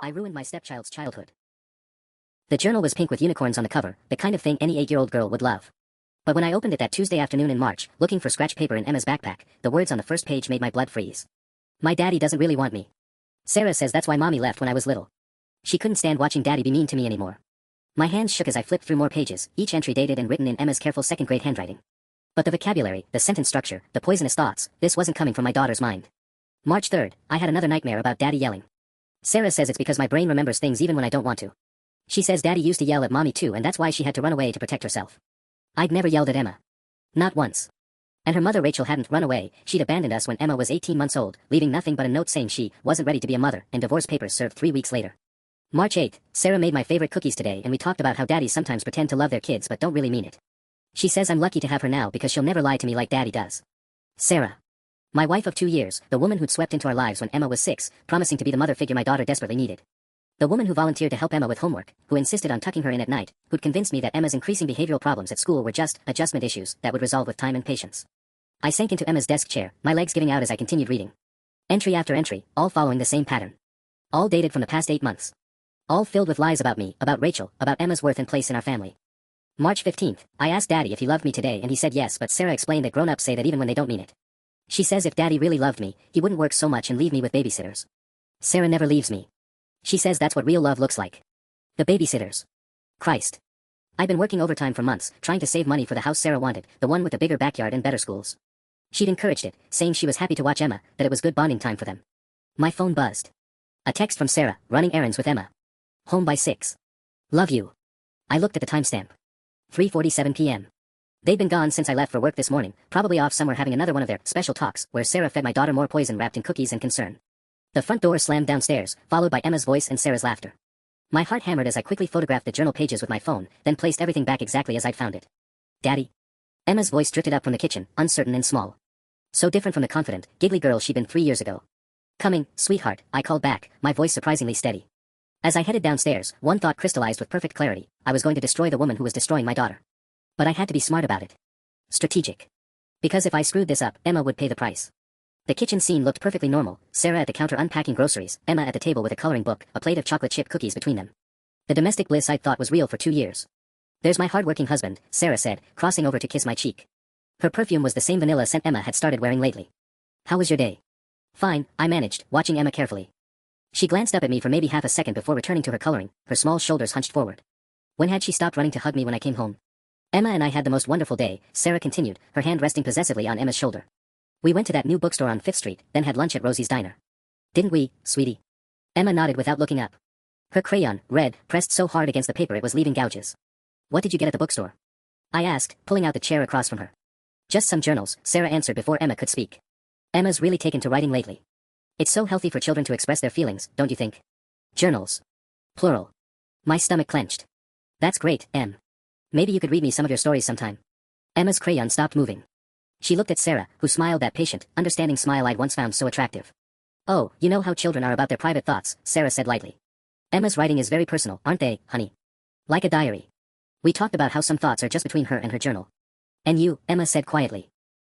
I ruined my stepchild's childhood. The journal was pink with unicorns on the cover, the kind of thing any 8-year-old girl would love. But when I opened it that Tuesday afternoon in March, looking for scratch paper in Emma's backpack, the words on the first page made my blood freeze. My daddy doesn't really want me. Sarah says that's why mommy left when I was little. She couldn't stand watching daddy be mean to me anymore. My hands shook as I flipped through more pages, each entry dated and written in Emma's careful second-grade handwriting. But the vocabulary, the sentence structure, the poisonous thoughts, this wasn't coming from my daughter's mind. March 3rd, I had another nightmare about daddy yelling. Sarah says it's because my brain remembers things even when I don't want to. She says daddy used to yell at mommy too, and that's why she had to run away to protect herself. I'd never yelled at Emma. Not once. And her mother Rachel hadn't run away, she'd abandoned us when Emma was 18 months old, leaving nothing but a note saying she wasn't ready to be a mother, and divorce papers served 3 weeks later. March 8th, Sarah made my favorite cookies today, and we talked about how daddies sometimes pretend to love their kids but don't really mean it. She says I'm lucky to have her now because she'll never lie to me like daddy does. Sarah. My wife of 2 years, the woman who'd swept into our lives when Emma was 6, promising to be the mother figure my daughter desperately needed. The woman who volunteered to help Emma with homework, who insisted on tucking her in at night, who'd convinced me that Emma's increasing behavioral problems at school were just adjustment issues that would resolve with time and patience. I sank into Emma's desk chair, my legs giving out as I continued reading. Entry after entry, all following the same pattern. All dated from the past 8 months. All filled with lies about me, about Rachel, about Emma's worth and place in our family. March 15th, I asked daddy if he loved me today and he said yes, but Sarah explained that grown-ups say that even when they don't mean it. She says if daddy really loved me, he wouldn't work so much and leave me with babysitters. Sarah never leaves me. She says that's what real love looks like. The babysitters. Christ. I'd been working overtime for months, trying to save money for the house Sarah wanted, the one with the bigger backyard and better schools. She'd encouraged it, saying she was happy to watch Emma, that it was good bonding time for them. My phone buzzed. A text from Sarah, running errands with Emma. Home by 6. Love you. I looked at the timestamp. 3:47 p.m. They'd been gone since I left for work this morning, probably off somewhere having another one of their special talks, where Sarah fed my daughter more poison wrapped in cookies and concern. The front door slammed downstairs, followed by Emma's voice and Sarah's laughter. My heart hammered as I quickly photographed the journal pages with my phone, then placed everything back exactly as I'd found it. Daddy? Emma's voice drifted up from the kitchen, uncertain and small. So different from the confident, giggly girl she'd been 3 years ago. Coming, sweetheart, I called back, my voice surprisingly steady. As I headed downstairs, one thought crystallized with perfect clarity: I was going to destroy the woman who was destroying my daughter. But I had to be smart about it. Strategic. Because if I screwed this up, Emma would pay the price. The kitchen scene looked perfectly normal, Sarah at the counter unpacking groceries, Emma at the table with a coloring book, a plate of chocolate chip cookies between them. The domestic bliss I'd thought was real for 2 years. There's my hard-working husband, Sarah said, crossing over to kiss my cheek. Her perfume was the same vanilla scent Emma had started wearing lately. How was your day? Fine, I managed, watching Emma carefully. She glanced up at me for maybe half a second before returning to her coloring, her small shoulders hunched forward. When had she stopped running to hug me when I came home? Emma and I had the most wonderful day, Sarah continued, her hand resting possessively on Emma's shoulder. We went to that new bookstore on 5th Street, then had lunch at Rosie's Diner. Didn't we, sweetie? Emma nodded without looking up. Her crayon, red, pressed so hard against the paper it was leaving gouges. What did you get at the bookstore? I asked, pulling out the chair across from her. Just some journals, Sarah answered before Emma could speak. Emma's really taken to writing lately. It's so healthy for children to express their feelings, don't you think? Journals. Plural. My stomach clenched. That's great, Em. Maybe you could read me some of your stories sometime. Emma's crayon stopped moving. She looked at Sarah, who smiled that patient, understanding smile I'd once found so attractive. Oh, you know how children are about their private thoughts, Sarah said lightly. Emma's writing is very personal, aren't they, honey? Like a diary. We talked about how some thoughts are just between her and her journal. And you, Emma said quietly.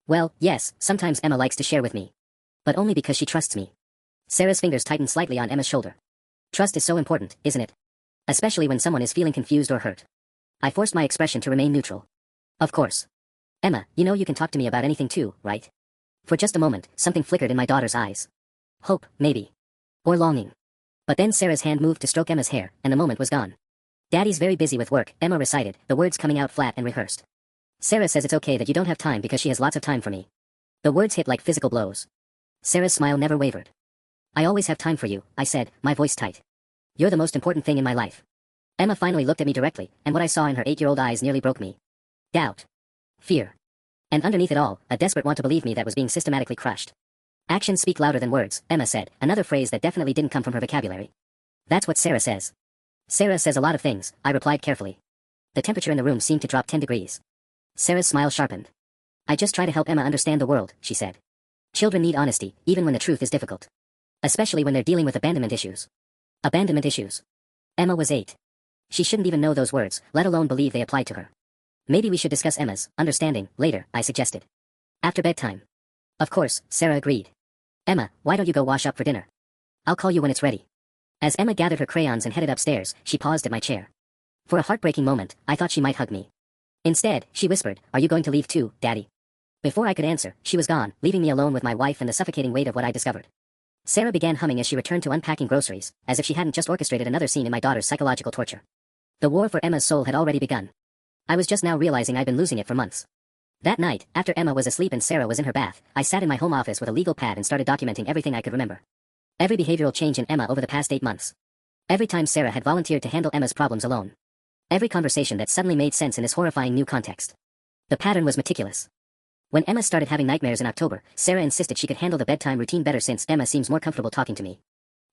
Well, yes, sometimes Emma likes to share with me. But only because she trusts me. Sarah's fingers tightened slightly on Emma's shoulder. Trust is so important, isn't it? Especially when someone is feeling confused or hurt. I forced my expression to remain neutral. Of course. Emma, you know you can talk to me about anything too, right? For just a moment, something flickered in my daughter's eyes. Hope, maybe. Or longing. But then Sarah's hand moved to stroke Emma's hair, and the moment was gone. Daddy's very busy with work, Emma recited, the words coming out flat and rehearsed. Sarah says it's okay that you don't have time because she has lots of time for me. The words hit like physical blows. Sarah's smile never wavered. I always have time for you, I said, my voice tight. You're the most important thing in my life. Emma finally looked at me directly, and what I saw in her 8-year-old eyes nearly broke me. Doubt. Fear. And underneath it all, a desperate want to believe me that was being systematically crushed. Actions speak louder than words, Emma said, another phrase that definitely didn't come from her vocabulary. That's what Sarah says. Sarah says a lot of things, I replied carefully. The temperature in the room seemed to drop 10 degrees. Sarah's smile sharpened. I just try to help Emma understand the world, she said. Children need honesty, even when the truth is difficult. Especially when they're dealing with abandonment issues. Abandonment issues. Emma was 8. She shouldn't even know those words, let alone believe they applied to her. Maybe we should discuss Emma's understanding later, I suggested. After bedtime. Of course, Sarah agreed. Emma, why don't you go wash up for dinner? I'll call you when it's ready. As Emma gathered her crayons and headed upstairs, she paused at my chair. For a heartbreaking moment, I thought she might hug me. Instead, she whispered, "Are you going to leave too, Daddy?" Before I could answer, she was gone, leaving me alone with my wife and the suffocating weight of what I discovered. Sarah began humming as she returned to unpacking groceries, as if she hadn't just orchestrated another scene in my daughter's psychological torture. The war for Emma's soul had already begun. I was just now realizing I'd been losing it for months. That night, after Emma was asleep and Sarah was in her bath, I sat in my home office with a legal pad and started documenting everything I could remember. Every behavioral change in Emma over the past 8 months. Every time Sarah had volunteered to handle Emma's problems alone. Every conversation that suddenly made sense in this horrifying new context. The pattern was meticulous. When Emma started having nightmares in October, Sarah insisted she could handle the bedtime routine better since Emma seems more comfortable talking to me.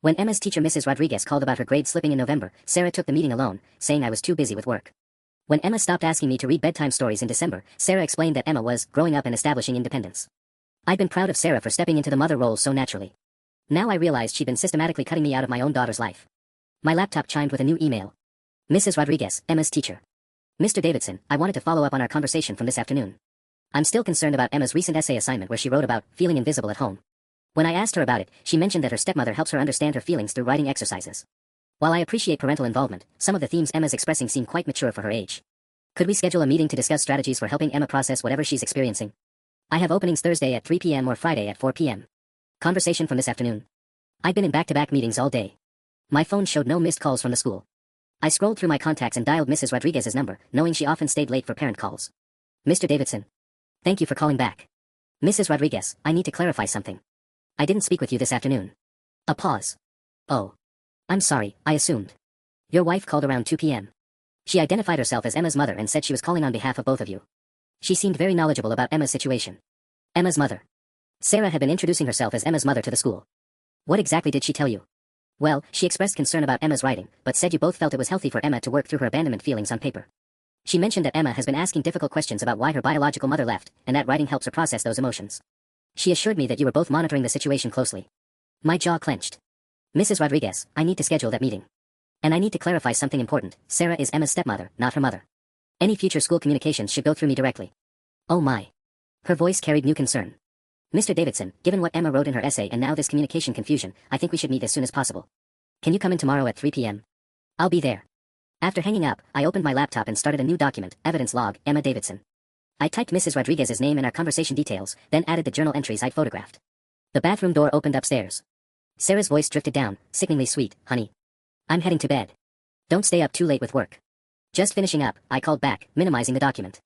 When Emma's teacher Mrs. Rodriguez called about her grade slipping in November, Sarah took the meeting alone, saying I was too busy with work. When Emma stopped asking me to read bedtime stories in December, Sarah explained that Emma was growing up and establishing independence. I'd been proud of Sarah for stepping into the mother role so naturally. Now I realized she'd been systematically cutting me out of my own daughter's life. My laptop chimed with a new email. Mrs. Rodriguez, Emma's teacher. Mr. Davidson, I wanted to follow up on our conversation from this afternoon. I'm still concerned about Emma's recent essay assignment where she wrote about feeling invisible at home. When I asked her about it, she mentioned that her stepmother helps her understand her feelings through writing exercises. While I appreciate parental involvement, some of the themes Emma's expressing seem quite mature for her age. Could we schedule a meeting to discuss strategies for helping Emma process whatever she's experiencing? I have openings Thursday at 3 p.m. or Friday at 4 p.m. Conversation from this afternoon. I'd been in back-to-back meetings all day. My phone showed no missed calls from the school. I scrolled through my contacts and dialed Mrs. Rodriguez's number, knowing she often stayed late for parent calls. Mr. Davidson. Thank you for calling back. Mrs. Rodriguez, I need to clarify something. I didn't speak with you this afternoon. A pause. Oh. I'm sorry, I assumed. Your wife called around 2 p.m. She identified herself as Emma's mother and said she was calling on behalf of both of you. She seemed very knowledgeable about Emma's situation. Emma's mother. Sarah had been introducing herself as Emma's mother to the school. What exactly did she tell you? Well, she expressed concern about Emma's writing, but said you both felt it was healthy for Emma to work through her abandonment feelings on paper. She mentioned that Emma has been asking difficult questions about why her biological mother left, and that writing helps her process those emotions. She assured me that you were both monitoring the situation closely. My jaw clenched. Mrs. Rodriguez, I need to schedule that meeting. And I need to clarify something important. Sarah is Emma's stepmother, not her mother. Any future school communications should go through me directly. Oh my. Her voice carried new concern. Mr. Davidson, given what Emma wrote in her essay and now this communication confusion, I think we should meet as soon as possible. Can you come in tomorrow at 3 p.m.? I'll be there. After hanging up, I opened my laptop and started a new document, evidence log, Emma Davidson. I typed Mrs. Rodriguez's name and our conversation details, then added the journal entries I'd photographed. The bathroom door opened upstairs. Sarah's voice drifted down, sickeningly sweet, honey. I'm heading to bed. Don't stay up too late with work. Just finishing up, I called back, minimizing the document.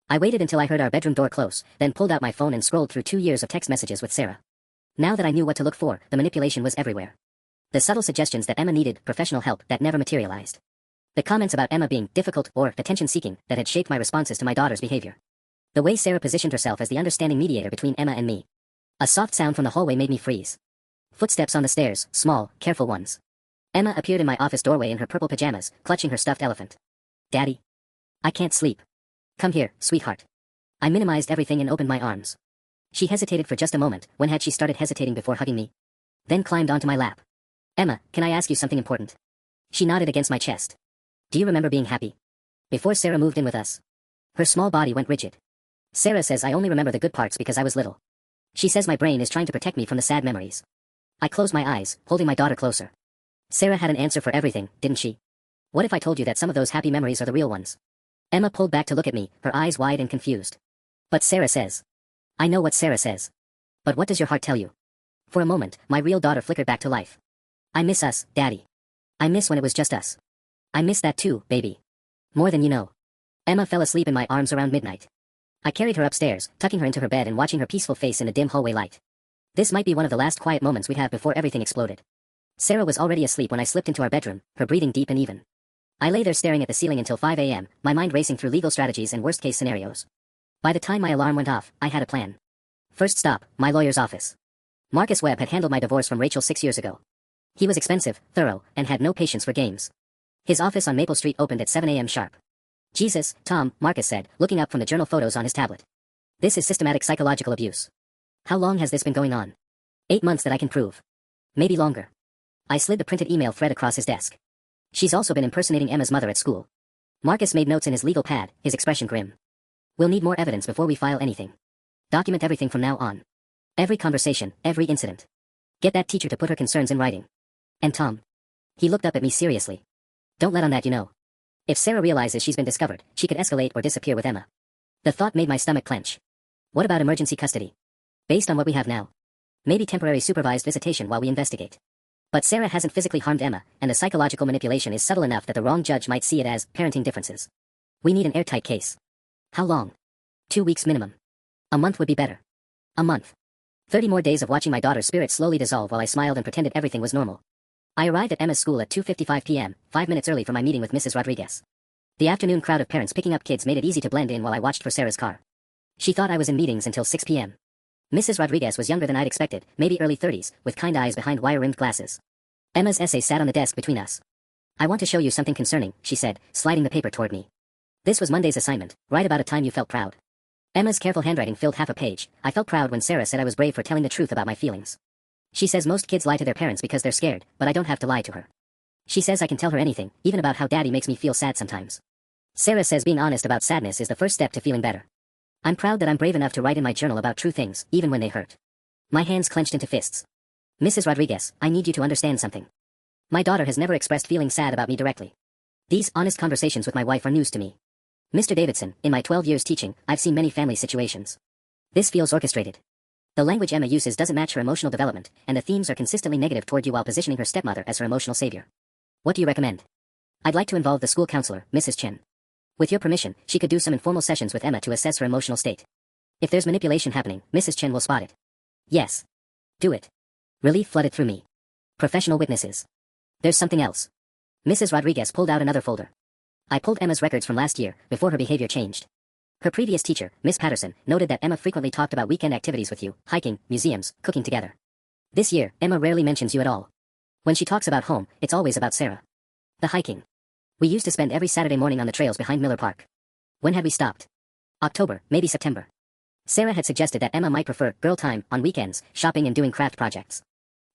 I waited until I heard our bedroom door close, then pulled out my phone and scrolled through 2 years of text messages with Sarah. Now that I knew what to look for, the manipulation was everywhere. The subtle suggestions that Emma needed professional help that never materialized. The comments about Emma being difficult or attention-seeking that had shaped my responses to my daughter's behavior. The way Sarah positioned herself as the understanding mediator between Emma and me. A soft sound from the hallway made me freeze. Footsteps on the stairs, small, careful ones. Emma appeared in my office doorway in her purple pajamas, clutching her stuffed elephant. Daddy. I can't sleep. Come here, sweetheart. I minimized everything and opened my arms. She hesitated for just a moment. When had she started hesitating before hugging me? Then climbed onto my lap. Emma, can I ask you something important? She nodded against my chest. Do you remember being happy? Before Sarah moved in with us. Her small body went rigid. Sarah says I only remember the good parts because I was little. She says my brain is trying to protect me from the sad memories. I closed my eyes, holding my daughter closer. Sarah had an answer for everything, didn't she? What if I told you that some of those happy memories are the real ones? Emma pulled back to look at me, her eyes wide and confused. But Sarah says. I know what Sarah says. But what does your heart tell you? For a moment, my real daughter flickered back to life. I miss us, Daddy. I miss when it was just us. I miss that too, baby. More than you know. Emma fell asleep in my arms around midnight. I carried her upstairs, tucking her into her bed and watching her peaceful face in the dim hallway light. This might be one of the last quiet moments we'd have before everything exploded. Sarah was already asleep when I slipped into our bedroom, her breathing deep and even. I lay there staring at the ceiling until 5 a.m., my mind racing through legal strategies and worst-case scenarios. By the time my alarm went off, I had a plan. First stop, my lawyer's office. Marcus Webb had handled my divorce from Rachel 6 years ago. He was expensive, thorough, and had no patience for games. His office on Maple Street opened at 7 a.m. sharp. Jesus, Tom, Marcus said, looking up from the journal photos on his tablet. This is systematic psychological abuse. How long has this been going on? 8 months that I can prove. Maybe longer. I slid the printed email thread across his desk. She's also been impersonating Emma's mother at school. Marcus made notes in his legal pad, his expression grim. We'll need more evidence before we file anything. Document everything from now on. Every conversation, every incident. Get that teacher to put her concerns in writing. And Tom. He looked up at me seriously. Don't let on that, you know. If Sarah realizes she's been discovered, she could escalate or disappear with Emma. The thought made my stomach clench. What about emergency custody? Based on what we have now. Maybe temporary supervised visitation while we investigate. But Sarah hasn't physically harmed Emma, and the psychological manipulation is subtle enough that the wrong judge might see it as parenting differences. We need an airtight case. How long? 2 weeks minimum. A month would be better. A month. 30 more days of watching my daughter's spirit slowly dissolve while I smiled and pretended everything was normal. I arrived at Emma's school at 2:55 p.m., 5 minutes early for my meeting with Mrs. Rodriguez. The afternoon crowd of parents picking up kids made it easy to blend in while I watched for Sarah's car. She thought I was in meetings until 6 p.m. Mrs. Rodriguez was younger than I'd expected, maybe early 30s, with kind eyes behind wire-rimmed glasses. Emma's essay sat on the desk between us. I want to show you something concerning, she said, sliding the paper toward me. This was Monday's assignment, write about a time you felt proud. Emma's careful handwriting filled half a page. I felt proud when Sarah said I was brave for telling the truth about my feelings. She says most kids lie to their parents because they're scared, but I don't have to lie to her. She says I can tell her anything, even about how daddy makes me feel sad sometimes. Sarah says being honest about sadness is the first step to feeling better. I'm proud that I'm brave enough to write in my journal about true things, even when they hurt. My hands clenched into fists. Mrs. Rodriguez, I need you to understand something. My daughter has never expressed feeling sad about me directly. These honest conversations with my wife are news to me. Mr. Davidson, in my 12 years teaching, I've seen many family situations. This feels orchestrated. The language Emma uses doesn't match her emotional development, and the themes are consistently negative toward you while positioning her stepmother as her emotional savior. What do you recommend? I'd like to involve the school counselor, Mrs. Chen. With your permission, she could do some informal sessions with Emma to assess her emotional state. If there's manipulation happening, Mrs. Chen will spot it. Yes. Do it. Relief flooded through me. Professional witnesses. There's something else. Mrs. Rodriguez pulled out another folder. I pulled Emma's records from last year, before her behavior changed. Her previous teacher, Miss Patterson, noted that Emma frequently talked about weekend activities with you, hiking, museums, cooking together. This year, Emma rarely mentions you at all. When she talks about home, it's always about Sarah. The hiking. We used to spend every Saturday morning on the trails behind Miller Park. When had we stopped? October, maybe September. Sarah had suggested that Emma might prefer girl time on weekends, shopping and doing craft projects.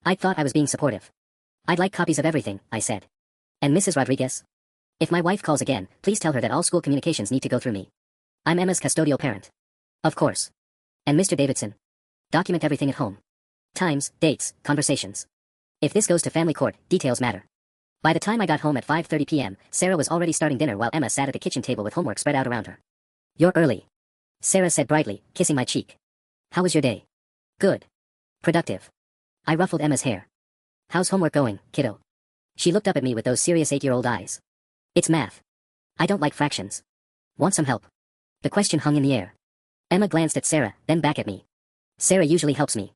I thought I was being supportive. I'd like copies of everything, I said. And Mrs. Rodriguez? If my wife calls again, please tell her that all school communications need to go through me. I'm Emma's custodial parent. Of course. And Mr. Davidson? Document everything at home. Times, dates, conversations. If this goes to family court, details matter. By the time I got home at 5:30 p.m., Sarah was already starting dinner while Emma sat at the kitchen table with homework spread out around her. You're early. Sarah said brightly, kissing my cheek. How was your day? Good. Productive. I ruffled Emma's hair. How's homework going, kiddo? She looked up at me with those serious 8-year-old eyes. It's math. I don't like fractions. Want some help? The question hung in the air. Emma glanced at Sarah, then back at me. Sarah usually helps me.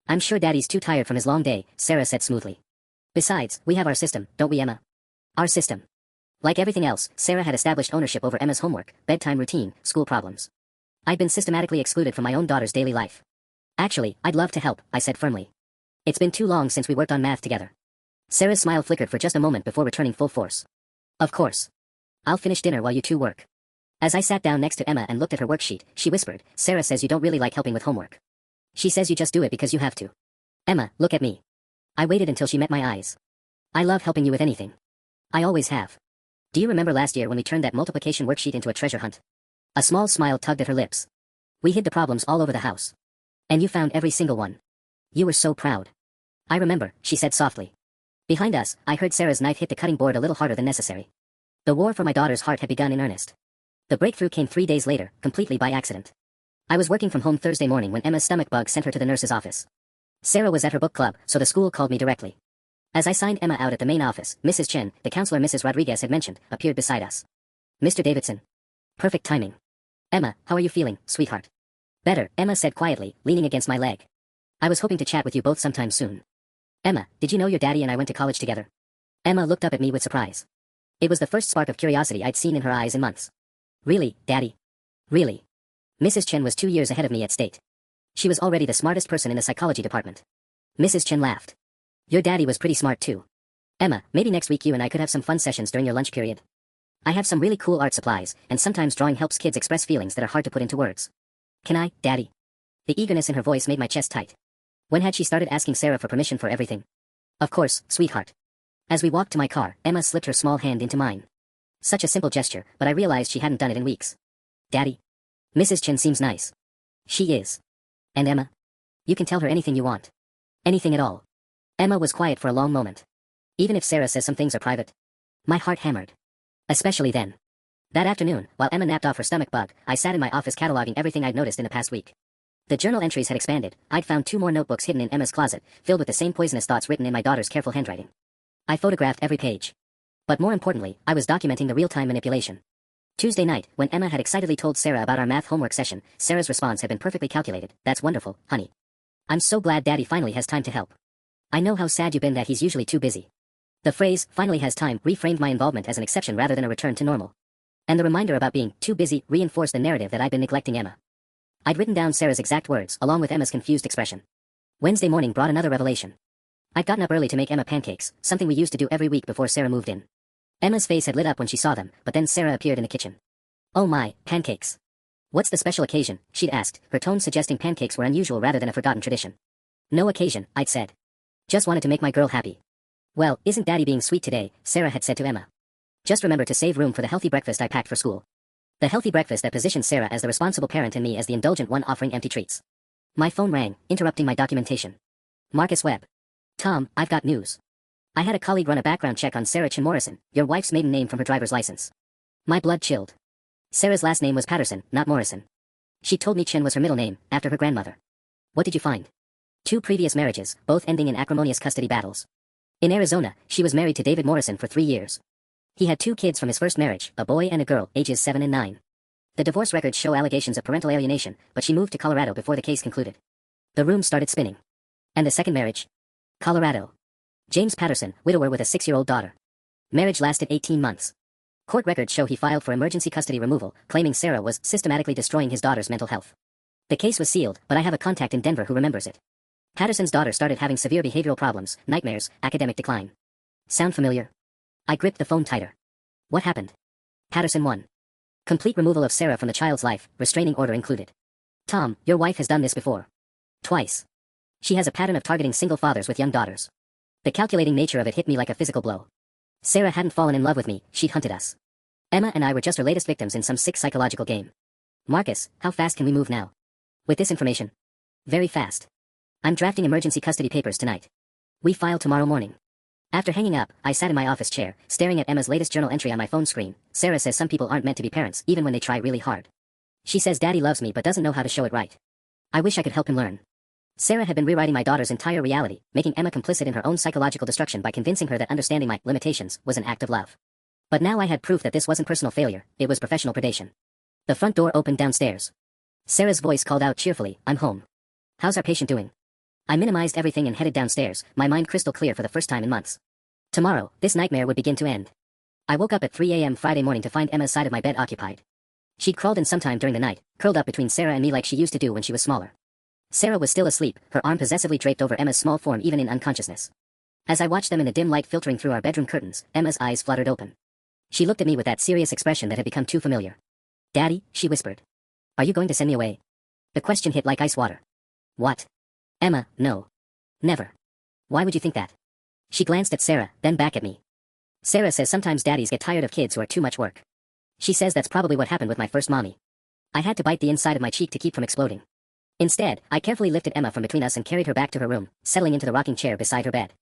I'm sure Daddy's too tired from his long day, Sarah said smoothly. Besides, we have our system, don't we, Emma? Our system. Like everything else, Sarah had established ownership over Emma's homework, bedtime routine, school problems. I'd been systematically excluded from my own daughter's daily life. Actually, I'd love to help, I said firmly. It's been too long since we worked on math together. Sarah's smile flickered for just a moment before returning full force. Of course. I'll finish dinner while you two work. As I sat down next to Emma and looked at her worksheet, she whispered, Sarah says you don't really like helping with homework. She says you just do it because you have to. Emma, look at me. I waited until she met my eyes. I love helping you with anything. I always have. Do you remember last year when we turned that multiplication worksheet into a treasure hunt? A small smile tugged at her lips. We hid the problems all over the house. And you found every single one. You were so proud. I remember, she said softly. Behind us, I heard Sarah's knife hit the cutting board a little harder than necessary. The war for my daughter's heart had begun in earnest. The breakthrough came 3 days later, completely by accident. I was working from home Thursday morning when Emma's stomach bug sent her to the nurse's office. Sarah was at her book club, so the school called me directly. As I signed Emma out at the main office, Mrs. Chen, the counselor Mrs. Rodriguez had mentioned, appeared beside us. Mr. Davidson. Perfect timing. Emma, how are you feeling, sweetheart? Better, Emma said quietly, leaning against my leg. I was hoping to chat with you both sometime soon. Emma, did you know your daddy and I went to college together? Emma looked up at me with surprise. It was the first spark of curiosity I'd seen in her eyes in months. Really, Daddy? Really? Mrs. Chen was 2 years ahead of me at state. She was already the smartest person in the psychology department. Mrs. Chen laughed. Your daddy was pretty smart too. Emma, maybe next week you and I could have some fun sessions during your lunch period. I have some really cool art supplies, and sometimes drawing helps kids express feelings that are hard to put into words. Can I, Daddy? The eagerness in her voice made my chest tight. When had she started asking Sarah for permission for everything? Of course, sweetheart. As we walked to my car, Emma slipped her small hand into mine. Such a simple gesture, but I realized she hadn't done it in weeks. Daddy? Mrs. Chen seems nice. She is. And Emma? You can tell her anything you want. Anything at all. Emma was quiet for a long moment. Even if Sarah says some things are private. My heart hammered. Especially then. That afternoon, while Emma napped off her stomach bug, I sat in my office cataloging everything I'd noticed in the past week. The journal entries had expanded. I'd found 2 more notebooks hidden in Emma's closet, filled with the same poisonous thoughts written in my daughter's careful handwriting. I photographed every page. But more importantly, I was documenting the real-time manipulation. Tuesday night, when Emma had excitedly told Sarah about our math homework session, Sarah's response had been perfectly calculated. That's wonderful, honey. I'm so glad Daddy finally has time to help. I know how sad you've been that he's usually too busy. The phrase, finally has time, reframed my involvement as an exception rather than a return to normal. And the reminder about being too busy reinforced the narrative that I'd been neglecting Emma. I'd written down Sarah's exact words, along with Emma's confused expression. Wednesday morning brought another revelation. I'd gotten up early to make Emma pancakes, something we used to do every week before Sarah moved in. Emma's face had lit up when she saw them, but then Sarah appeared in the kitchen. Oh my, pancakes. What's the special occasion? She'd asked, her tone suggesting pancakes were unusual rather than a forgotten tradition. No occasion, I'd said. Just wanted to make my girl happy. Well, isn't Daddy being sweet today? Sarah had said to Emma. Just remember to save room for the healthy breakfast I packed for school. The healthy breakfast that positioned Sarah as the responsible parent and me as the indulgent one offering empty treats. My phone rang, interrupting my documentation. Marcus Webb. Tom, I've got news. I had a colleague run a background check on Sarah Chin Morrison, your wife's maiden name from her driver's license. My blood chilled. Sarah's last name was Patterson, not Morrison. She told me Chin was her middle name, after her grandmother. What did you find? 2 previous marriages, both ending in acrimonious custody battles. In Arizona, she was married to David Morrison for 3 years. He had 2 kids from his first marriage, a boy and a girl, ages 7 and 9. The divorce records show allegations of parental alienation, but she moved to Colorado before the case concluded. The room started spinning. And the second marriage? Colorado. James Patterson, widower with a 6-year-old daughter. Marriage lasted 18 months. Court records show he filed for emergency custody removal, claiming Sarah was systematically destroying his daughter's mental health. The case was sealed, but I have a contact in Denver who remembers it. Patterson's daughter started having severe behavioral problems, nightmares, academic decline. Sound familiar? I gripped the phone tighter. What happened? Patterson 1. Complete removal of Sarah from the child's life, restraining order included. Tom, your wife has done this before. Twice. She has a pattern of targeting single fathers with young daughters. The calculating nature of it hit me like a physical blow. Sarah hadn't fallen in love with me, she'd hunted us. Emma and I were just her latest victims in some sick psychological game. Marcus, how fast can we move now? With this information? Very fast. I'm drafting emergency custody papers tonight. We file tomorrow morning. After hanging up, I sat in my office chair, staring at Emma's latest journal entry on my phone screen. Sarah says some people aren't meant to be parents, even when they try really hard. She says Daddy loves me but doesn't know how to show it right. I wish I could help him learn. Sarah had been rewriting my daughter's entire reality, making Emma complicit in her own psychological destruction by convincing her that understanding my limitations was an act of love. But now I had proof that this wasn't personal failure, it was professional predation. The front door opened downstairs. Sarah's voice called out cheerfully, I'm home. How's our patient doing? I minimized everything and headed downstairs, my mind crystal clear for the first time in months. Tomorrow, this nightmare would begin to end. I woke up at 3 a.m. Friday morning to find Emma's side of my bed occupied. She'd crawled in sometime during the night, curled up between Sarah and me like she used to do when she was smaller. Sarah was still asleep, her arm possessively draped over Emma's small form even in unconsciousness. As I watched them in the dim light filtering through our bedroom curtains, Emma's eyes fluttered open. She looked at me with that serious expression that had become too familiar. Daddy, she whispered. Are you going to send me away? The question hit like ice water. What? Emma, no. Never. Why would you think that? She glanced at Sarah, then back at me. Sarah says sometimes daddies get tired of kids who are too much work. She says that's probably what happened with my first mommy. I had to bite the inside of my cheek to keep from exploding. Instead, I carefully lifted Emma from between us and carried her back to her room, settling into the rocking chair beside her bed.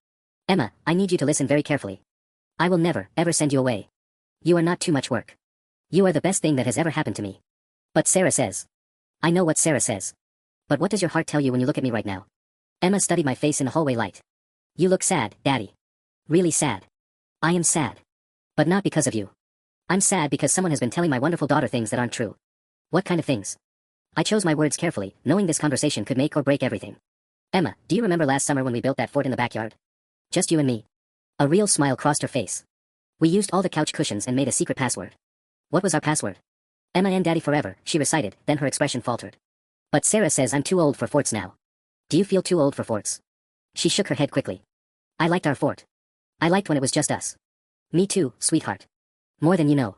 Emma, I need you to listen very carefully. I will never, ever send you away. You are not too much work. You are the best thing that has ever happened to me. But Sarah says. I know what Sarah says. But what does your heart tell you when you look at me right now? Emma studied my face in the hallway light. You look sad, Daddy. Really sad. I am sad. But not because of you. I'm sad because someone has been telling my wonderful daughter things that aren't true. What kind of things? I chose my words carefully, knowing this conversation could make or break everything. Emma, do you remember last summer when we built that fort in the backyard? Just you and me. A real smile crossed her face. We used all the couch cushions and made a secret password. What was our password? Emma and Daddy forever, she recited, then her expression faltered. But Sarah says I'm too old for forts now. Do you feel too old for forts? She shook her head quickly. I liked our fort. I liked when it was just us. Me too, sweetheart. More than you know.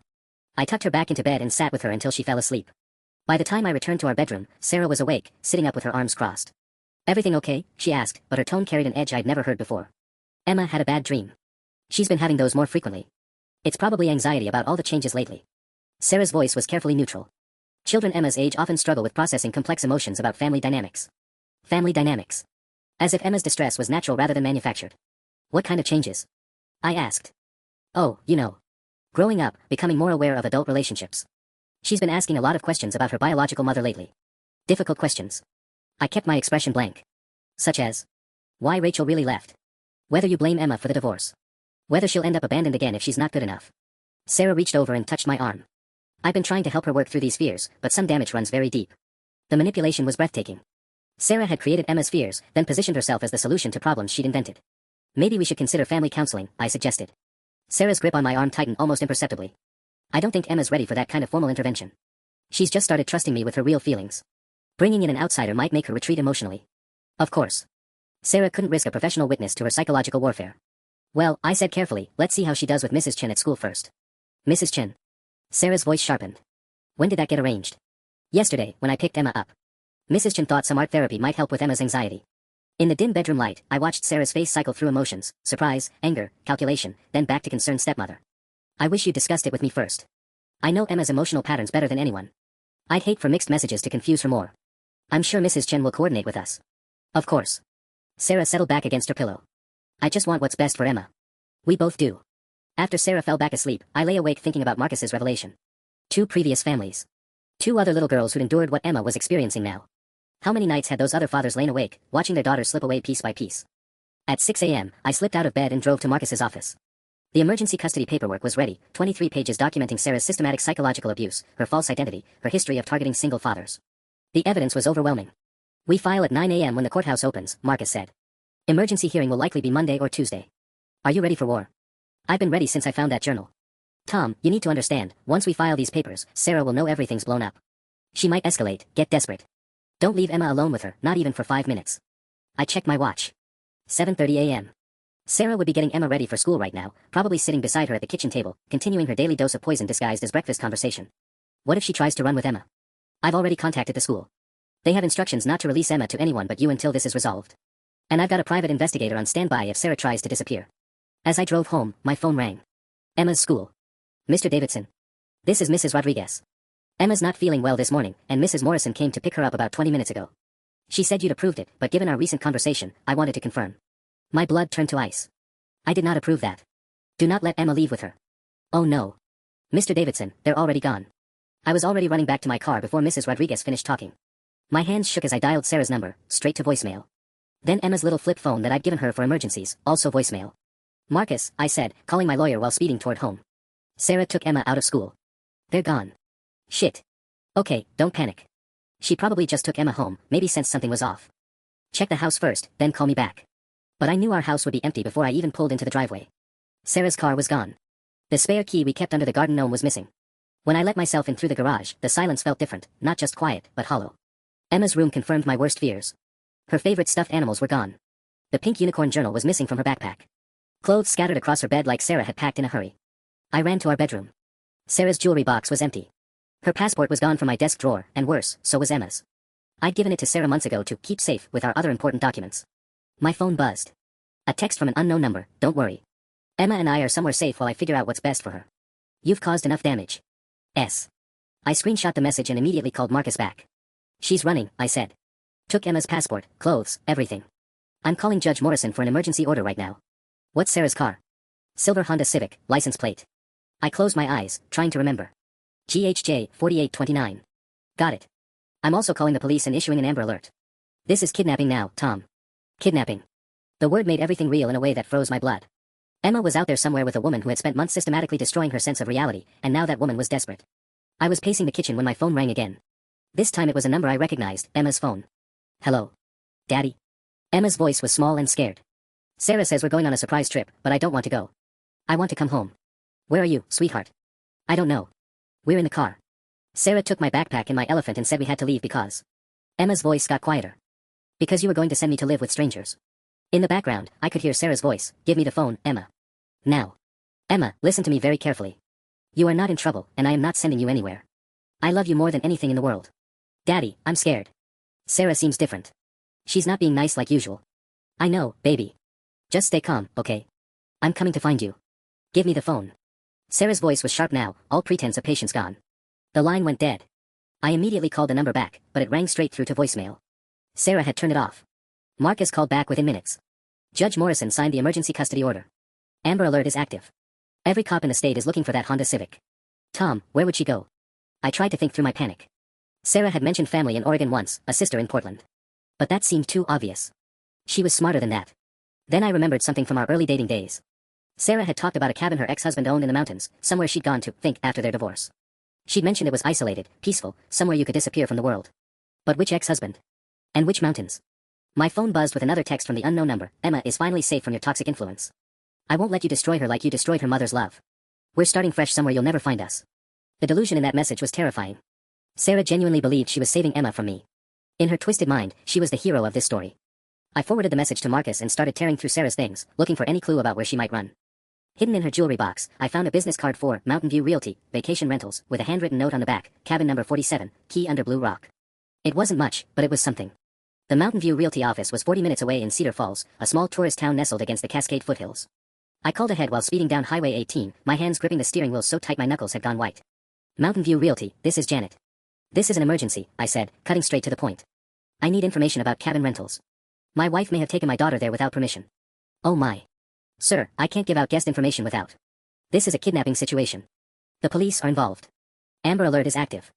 I tucked her back into bed and sat with her until she fell asleep. By the time I returned to our bedroom, Sarah was awake, sitting up with her arms crossed. Everything okay? She asked, but her tone carried an edge I'd never heard before. Emma had a bad dream. She's been having those more frequently. It's probably anxiety about all the changes lately. Sarah's voice was carefully neutral. Children Emma's age often struggle with processing complex emotions about family dynamics. Family dynamics. As if Emma's distress was natural rather than manufactured. What kind of changes? I asked. Oh, you know. Growing up, becoming more aware of adult relationships. She's been asking a lot of questions about her biological mother lately. Difficult questions. I kept my expression blank. Such as, why Rachel really left. Whether you blame Emma for the divorce. Whether she'll end up abandoned again if she's not good enough. Sarah reached over and touched my arm. I've been trying to help her work through these fears, but some damage runs very deep. The manipulation was breathtaking. Sarah had created Emma's fears, then positioned herself as the solution to problems she'd invented. Maybe we should consider family counseling, I suggested. Sarah's grip on my arm tightened almost imperceptibly. I don't think Emma's ready for that kind of formal intervention. She's just started trusting me with her real feelings. Bringing in an outsider might make her retreat emotionally. Of course. Sarah couldn't risk a professional witness to her psychological warfare. Well, I said carefully, let's see how she does with Mrs. Chen at school first. Mrs. Chen. Sarah's voice sharpened. When did that get arranged? Yesterday, when I picked Emma up. Mrs. Chen thought some art therapy might help with Emma's anxiety. In the dim bedroom light, I watched Sarah's face cycle through emotions, surprise, anger, calculation, then back to concerned stepmother. I wish you'd discussed it with me first. I know Emma's emotional patterns better than anyone. I'd hate for mixed messages to confuse her more. I'm sure Mrs. Chen will coordinate with us. Of course. Sarah settled back against her pillow. I just want what's best for Emma. We both do. After Sarah fell back asleep, I lay awake thinking about Marcus's revelation. 2 previous families. 2 other little girls who'd endured what Emma was experiencing now. How many nights had those other fathers lain awake, watching their daughters slip away piece by piece? At 6 a.m., I slipped out of bed and drove to Marcus's office. The emergency custody paperwork was ready, 23 pages documenting Sarah's systematic psychological abuse, her false identity, her history of targeting single fathers. The evidence was overwhelming. We file at 9 a.m. when the courthouse opens, Marcus said. Emergency hearing will likely be Monday or Tuesday. Are you ready for war? I've been ready since I found that journal. Tom, you need to understand, once we file these papers, Sarah will know everything's blown up. She might escalate, get desperate. Don't leave Emma alone with her, not even for 5 minutes. I checked my watch. 7:30 a.m. Sarah would be getting Emma ready for school right now, probably sitting beside her at the kitchen table, continuing her daily dose of poison disguised as breakfast conversation. What if she tries to run with Emma? I've already contacted the school. They have instructions not to release Emma to anyone but you until this is resolved. And I've got a private investigator on standby if Sarah tries to disappear. As I drove home, my phone rang. Emma's school. Mr. Davidson. This is Mrs. Rodriguez. Emma's not feeling well this morning, and Mrs. Morrison came to pick her up about 20 minutes ago. She said you'd approved it, but given our recent conversation, I wanted to confirm. My blood turned to ice. I did not approve that. Do not let Emma leave with her. Oh no. Mr. Davidson, they're already gone. I was already running back to my car before Mrs. Rodriguez finished talking. My hands shook as I dialed Sarah's number, straight to voicemail. Then Emma's little flip phone that I'd given her for emergencies, also voicemail. Marcus, I said, calling my lawyer while speeding toward home. Sarah took Emma out of school. They're gone. Shit. Okay, don't panic. She probably just took Emma home, maybe sensed something was off. Check the house first, then call me back. But I knew our house would be empty before I even pulled into the driveway. Sarah's car was gone. The spare key we kept under the garden gnome was missing. When I let myself in through the garage, the silence felt different, not just quiet, but hollow. Emma's room confirmed my worst fears. Her favorite stuffed animals were gone. The pink unicorn journal was missing from her backpack. Clothes scattered across her bed like Sarah had packed in a hurry. I ran to our bedroom. Sarah's jewelry box was empty. Her passport was gone from my desk drawer, and worse, so was Emma's. I'd given it to Sarah months ago to keep safe with our other important documents. My phone buzzed. A text from an unknown number, don't worry. Emma and I are somewhere safe while I figure out what's best for her. You've caused enough damage. S. I screenshot the message and immediately called Marcus back. She's running, I said. Took Emma's passport, clothes, everything. I'm calling Judge Morrison for an emergency order right now. What's Sarah's car? Silver Honda Civic, license plate. I closed my eyes, trying to remember. GHJ 4829. Got it. I'm also calling the police and issuing an Amber Alert. This is kidnapping now, Tom. Kidnapping. The word made everything real in a way that froze my blood. Emma was out there somewhere with a woman who had spent months systematically destroying her sense of reality, and now that woman was desperate. I was pacing the kitchen when my phone rang again. This time it was a number I recognized, Emma's phone. Hello. Daddy. Emma's voice was small and scared. Sarah says we're going on a surprise trip, but I don't want to go. I want to come home. Where are you, sweetheart? I don't know. We're in the car. Sarah took my backpack and my elephant and said we had to leave because... Emma's voice got quieter. Because you were going to send me to live with strangers. In the background, I could hear Sarah's voice. Give me the phone, Emma. Now. Emma, listen to me very carefully. You are not in trouble, and I am not sending you anywhere. I love you more than anything in the world. Daddy, I'm scared. Sarah seems different. She's not being nice like usual. I know, baby. Just stay calm, okay? I'm coming to find you. Give me the phone. Sarah's voice was sharp now, all pretense of patience gone. The line went dead. I immediately called the number back, but it rang straight through to voicemail. Sarah had turned it off. Marcus called back within minutes. Judge Morrison signed the emergency custody order. Amber Alert is active. Every cop in the state is looking for that Honda Civic. Tom, where would she go? I tried to think through my panic. Sarah had mentioned family in Oregon once, a sister in Portland. But that seemed too obvious. She was smarter than that. Then I remembered something from our early dating days. Sarah had talked about a cabin her ex-husband owned in the mountains, somewhere she'd gone to, think, after their divorce. She'd mentioned it was isolated, peaceful, somewhere you could disappear from the world. But which ex-husband? And which mountains? My phone buzzed with another text from the unknown number. Emma is finally safe from your toxic influence. I won't let you destroy her like you destroyed her mother's love. We're starting fresh somewhere you'll never find us. The delusion in that message was terrifying. Sarah genuinely believed she was saving Emma from me. In her twisted mind, she was the hero of this story. I forwarded the message to Marcus and started tearing through Sarah's things, looking for any clue about where she might run. Hidden in her jewelry box, I found a business card for Mountain View Realty, Vacation Rentals, with a handwritten note on the back, cabin number 47, key under Blue Rock. It wasn't much, but it was something. The Mountain View Realty office was 40 minutes away in Cedar Falls, a small tourist town nestled against the Cascade foothills. I called ahead while speeding down Highway 18, my hands gripping the steering wheel so tight my knuckles had gone white. Mountain View Realty, this is Janet. This is an emergency, I said, cutting straight to the point. I need information about cabin rentals. My wife may have taken my daughter there without permission. Oh my. Sir, I can't give out guest information without. This is a kidnapping situation. The police are involved. Amber Alert is active.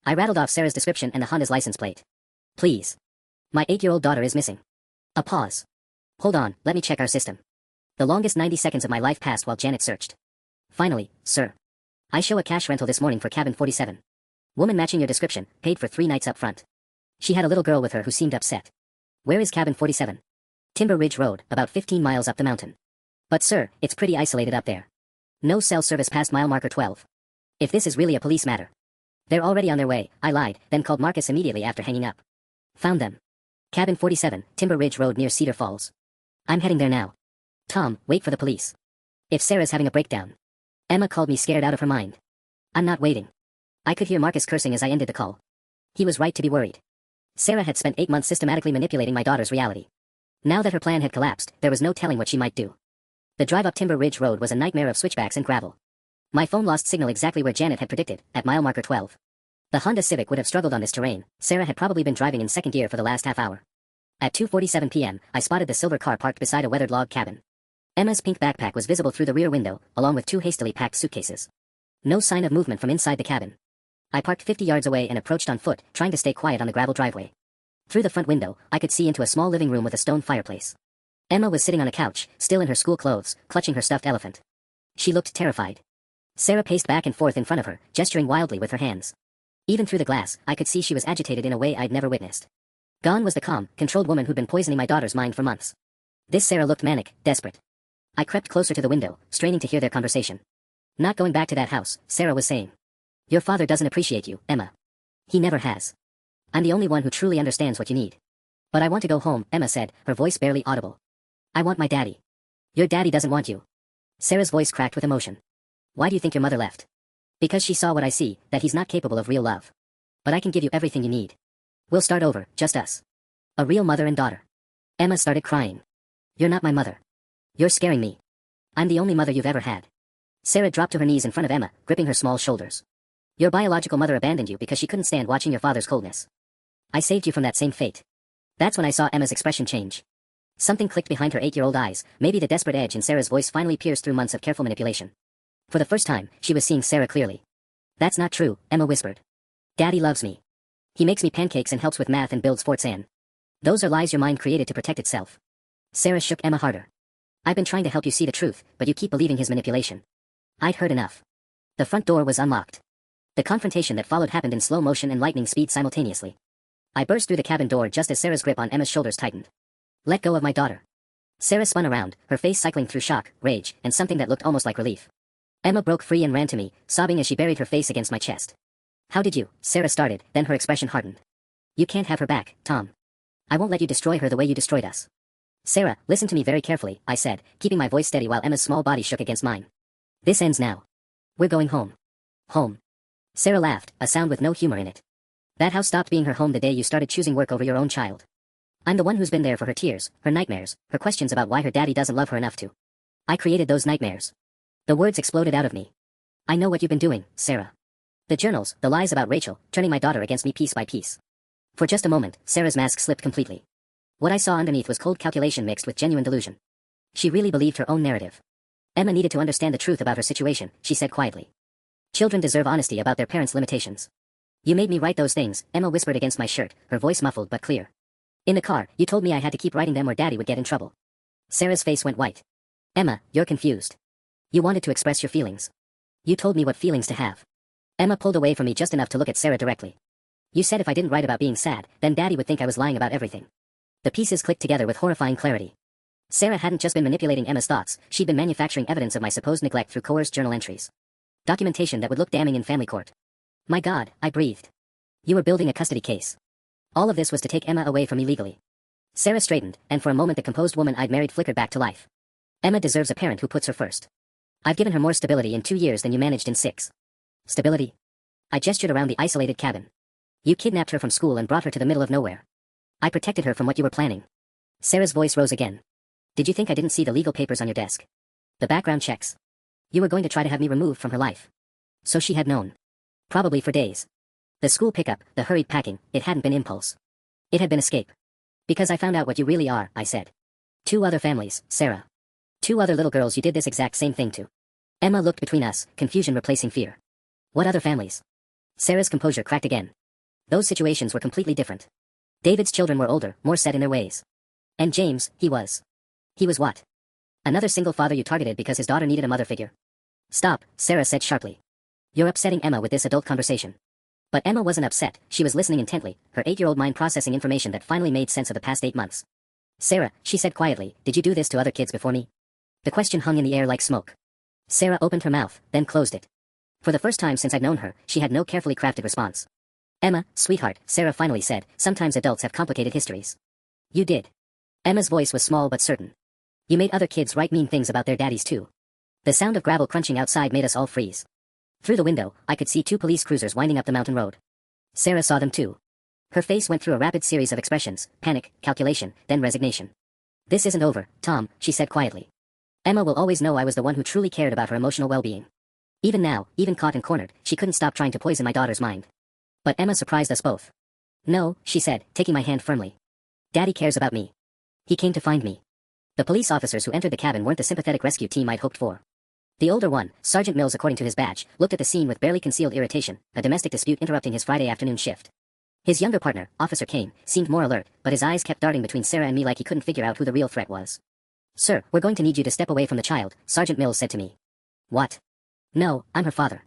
I rattled off Sarah's description and the Honda's license plate. Please. My 8-year-old daughter is missing. A pause. Hold on, let me check our system. The longest 90 seconds of my life passed while Janet searched. Finally, sir. I show a cash rental this morning for cabin 47. Woman matching your description, paid for 3 nights up front. She had a little girl with her who seemed upset. Where is cabin 47? Timber Ridge Road, about 15 miles up the mountain. But sir, it's pretty isolated up there. No cell service past mile marker 12. If this is really a police matter. They're already on their way, I lied, then called Marcus immediately after hanging up. Found them. Cabin 47, Timber Ridge Road near Cedar Falls. I'm heading there now. Tom, wait for the police. If Sarah's having a breakdown. Emma called me scared out of her mind. I'm not waiting. I could hear Marcus cursing as I ended the call. He was right to be worried. Sarah had spent 8 months systematically manipulating my daughter's reality. Now that her plan had collapsed, there was no telling what she might do. The drive up Timber Ridge Road was a nightmare of switchbacks and gravel. My phone lost signal exactly where Janet had predicted, at mile marker 12. The Honda Civic would have struggled on this terrain. Sarah had probably been driving in second gear for the last half hour. At 2:47 p.m., I spotted the silver car parked beside a weathered log cabin. Emma's pink backpack was visible through the rear window, along with 2 hastily packed suitcases. No sign of movement from inside the cabin. I parked 50 yards away and approached on foot, trying to stay quiet on the gravel driveway. Through the front window, I could see into a small living room with a stone fireplace. Emma was sitting on a couch, still in her school clothes, clutching her stuffed elephant. She looked terrified. Sarah paced back and forth in front of her, gesturing wildly with her hands. Even through the glass, I could see she was agitated in a way I'd never witnessed. Gone was the calm, controlled woman who'd been poisoning my daughter's mind for months. This Sarah looked manic, desperate. I crept closer to the window, straining to hear their conversation. Not going back to that house, Sarah was saying. Your father doesn't appreciate you, Emma. He never has. I'm the only one who truly understands what you need. But I want to go home, Emma said, her voice barely audible. I want my daddy. Your daddy doesn't want you. Sarah's voice cracked with emotion. Why do you think your mother left? Because she saw what I see, that he's not capable of real love. But I can give you everything you need. We'll start over, just us. A real mother and daughter. Emma started crying. You're not my mother. You're scaring me. I'm the only mother you've ever had. Sarah dropped to her knees in front of Emma, gripping her small shoulders. Your biological mother abandoned you because she couldn't stand watching your father's coldness. I saved you from that same fate. That's when I saw Emma's expression change. Something clicked behind her 8-year-old eyes, maybe the desperate edge in Sarah's voice finally pierced through months of careful manipulation. For the first time, she was seeing Sarah clearly. That's not true, Emma whispered. Daddy loves me. He makes me pancakes and helps with math and builds Fort San. Those are lies your mind created to protect itself. Sarah shook Emma harder. I've been trying to help you see the truth, but you keep believing his manipulation. I'd heard enough. The front door was unlocked. The confrontation that followed happened in slow motion and lightning speed simultaneously. I burst through the cabin door just as Sarah's grip on Emma's shoulders tightened. Let go of my daughter. Sarah spun around, her face cycling through shock, rage, and something that looked almost like relief. Emma broke free and ran to me, sobbing as she buried her face against my chest. How did you? Sarah started, then her expression hardened. You can't have her back, Tom. I won't let you destroy her the way you destroyed us. Sarah, listen to me very carefully, I said, keeping my voice steady while Emma's small body shook against mine. This ends now. We're going home. Home. Sarah laughed, a sound with no humor in it. That house stopped being her home the day you started choosing work over your own child. I'm the one who's been there for her tears, her nightmares, her questions about why her daddy doesn't love her enough to. I created those nightmares. The words exploded out of me. I know what you've been doing, Sarah. The journals, the lies about Rachel, turning my daughter against me piece by piece. For just a moment, Sarah's mask slipped completely. What I saw underneath was cold calculation mixed with genuine delusion. She really believed her own narrative. Emma needed to understand the truth about her situation, she said quietly. Children deserve honesty about their parents' limitations. You made me write those things, Emma whispered against my shirt, her voice muffled but clear. In the car, you told me I had to keep writing them or Daddy would get in trouble. Sarah's face went white. Emma, you're confused. You wanted to express your feelings. You told me what feelings to have. Emma pulled away from me just enough to look at Sarah directly. You said if I didn't write about being sad, then Daddy would think I was lying about everything. The pieces clicked together with horrifying clarity. Sarah hadn't just been manipulating Emma's thoughts, she'd been manufacturing evidence of my supposed neglect through coerced journal entries. Documentation that would look damning in family court. My God, I breathed. You were building a custody case. All of this was to take Emma away from me legally. Sarah straightened, and for a moment the composed woman I'd married flickered back to life. Emma deserves a parent who puts her first. I've given her more stability in 2 years than you managed in 6. Stability? I gestured around the isolated cabin. You kidnapped her from school and brought her to the middle of nowhere. I protected her from what you were planning. Sarah's voice rose again. Did you think I didn't see the legal papers on your desk? The background checks. You were going to try to have me removed from her life. So she had known. Probably for days. The school pickup, the hurried packing, it hadn't been impulse. It had been escape. Because I found out what you really are, I said. 2 other families, Sarah. 2 other little girls you did this exact same thing to. Emma looked between us, confusion replacing fear. What other families? Sarah's composure cracked again. Those situations were completely different. David's children were older, more set in their ways. And James, he was. He was what? Another single father you targeted because his daughter needed a mother figure. Stop, Sarah said sharply. You're upsetting Emma with this adult conversation. But Emma wasn't upset, she was listening intently, her 8-year-old mind processing information that finally made sense of the past 8 months. Sarah, she said quietly, did you do this to other kids before me? The question hung in the air like smoke. Sarah opened her mouth, then closed it. For the first time since I'd known her, she had no carefully crafted response. Emma, sweetheart, Sarah finally said, sometimes adults have complicated histories. You did. Emma's voice was small but certain. You made other kids write mean things about their daddies too. The sound of gravel crunching outside made us all freeze. Through the window, I could see 2 police cruisers winding up the mountain road. Sarah saw them too. Her face went through a rapid series of expressions, panic, calculation, then resignation. This isn't over, Tom, she said quietly. Emma will always know I was the one who truly cared about her emotional well-being. Even now, even caught and cornered, she couldn't stop trying to poison my daughter's mind. But Emma surprised us both. No, she said, taking my hand firmly. Daddy cares about me. He came to find me. The police officers who entered the cabin weren't the sympathetic rescue team I'd hoped for. The older one, Sergeant Mills according to his badge, looked at the scene with barely concealed irritation, a domestic dispute interrupting his Friday afternoon shift. His younger partner, Officer Kane, seemed more alert, but his eyes kept darting between Sarah and me like he couldn't figure out who the real threat was. Sir, we're going to need you to step away from the child, Sergeant Mills said to me. What? No, I'm her father.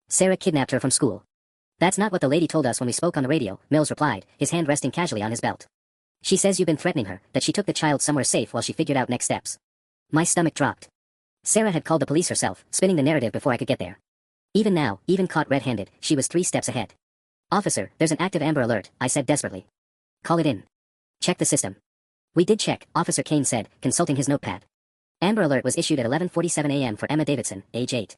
Sarah kidnapped her from school. That's not what the lady told us when we spoke on the radio, Mills replied, his hand resting casually on his belt. She says you've been threatening her, that she took the child somewhere safe while she figured out next steps. My stomach dropped. Sarah had called the police herself, spinning the narrative before I could get there. Even now, even caught red-handed, she was 3 steps ahead. Officer, there's an active Amber Alert, I said desperately. Call it in. Check the system. We did check, Officer Kane said, consulting his notepad. Amber Alert was issued at 11:47 a.m. for Emma Davidson, age 8.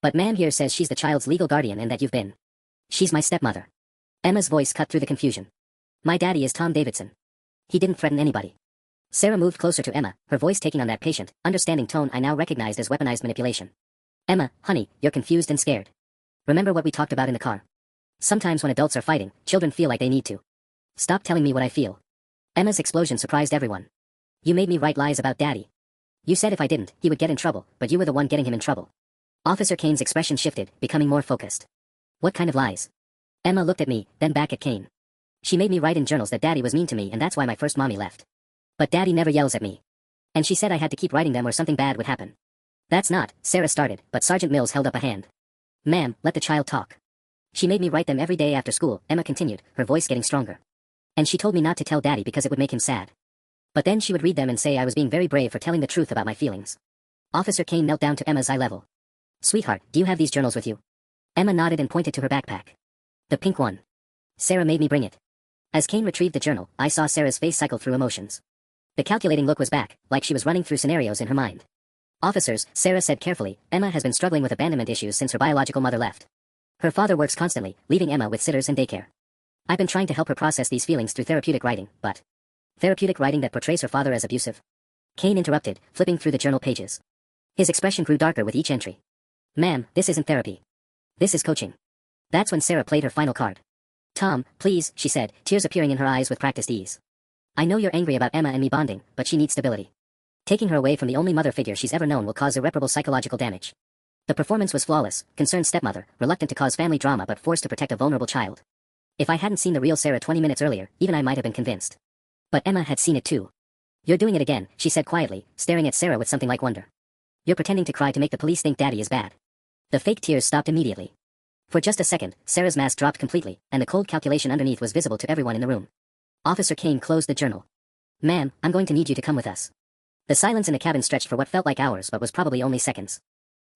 But ma'am here says she's the child's legal guardian and that you've been. She's my stepmother. Emma's voice cut through the confusion. My daddy is Tom Davidson. He didn't threaten anybody. Sarah moved closer to Emma, her voice taking on that patient, understanding tone I now recognized as weaponized manipulation. Emma, honey, you're confused and scared. Remember what we talked about in the car? Sometimes when adults are fighting, children feel like they need to. Stop telling me what I feel. Emma's explosion surprised everyone. You made me write lies about Daddy. You said if I didn't, he would get in trouble, but you were the one getting him in trouble. Officer Kane's expression shifted, becoming more focused. What kind of lies? Emma looked at me, then back at Kane. She made me write in journals that Daddy was mean to me and that's why my first mommy left. But Daddy never yells at me. And she said I had to keep writing them or something bad would happen. That's not, Sarah started, but Sergeant Mills held up a hand. Ma'am, let the child talk. She made me write them every day after school, Emma continued, her voice getting stronger. And she told me not to tell Daddy because it would make him sad. But then she would read them and say I was being very brave for telling the truth about my feelings. Officer Kane knelt down to Emma's eye level. Sweetheart, do you have these journals with you? Emma nodded and pointed to her backpack. The pink one. Sarah made me bring it. As Kane retrieved the journal, I saw Sarah's face cycle through emotions. The calculating look was back, like she was running through scenarios in her mind. Officers, Sarah said carefully, Emma has been struggling with abandonment issues since her biological mother left. Her father works constantly, leaving Emma with sitters and daycare. I've been trying to help her process these feelings through therapeutic writing, but... Therapeutic writing that portrays her father as abusive? Kane interrupted, flipping through the journal pages. His expression grew darker with each entry. Ma'am, this isn't therapy. This is coaching. That's when Sarah played her final card. Tom, please, she said, tears appearing in her eyes with practiced ease. I know you're angry about Emma and me bonding, but she needs stability. Taking her away from the only mother figure she's ever known will cause irreparable psychological damage. The performance was flawless, concerned stepmother, reluctant to cause family drama but forced to protect a vulnerable child. If I hadn't seen the real Sarah 20 minutes earlier, even I might have been convinced. But Emma had seen it too. "You're doing it again," she said quietly, staring at Sarah with something like wonder. "You're pretending to cry to make the police think Daddy is bad." The fake tears stopped immediately. For just a second, Sarah's mask dropped completely, and the cold calculation underneath was visible to everyone in the room. Officer Kane closed the journal. "Ma'am, I'm going to need you to come with us." The silence in the cabin stretched for what felt like hours but was probably only seconds.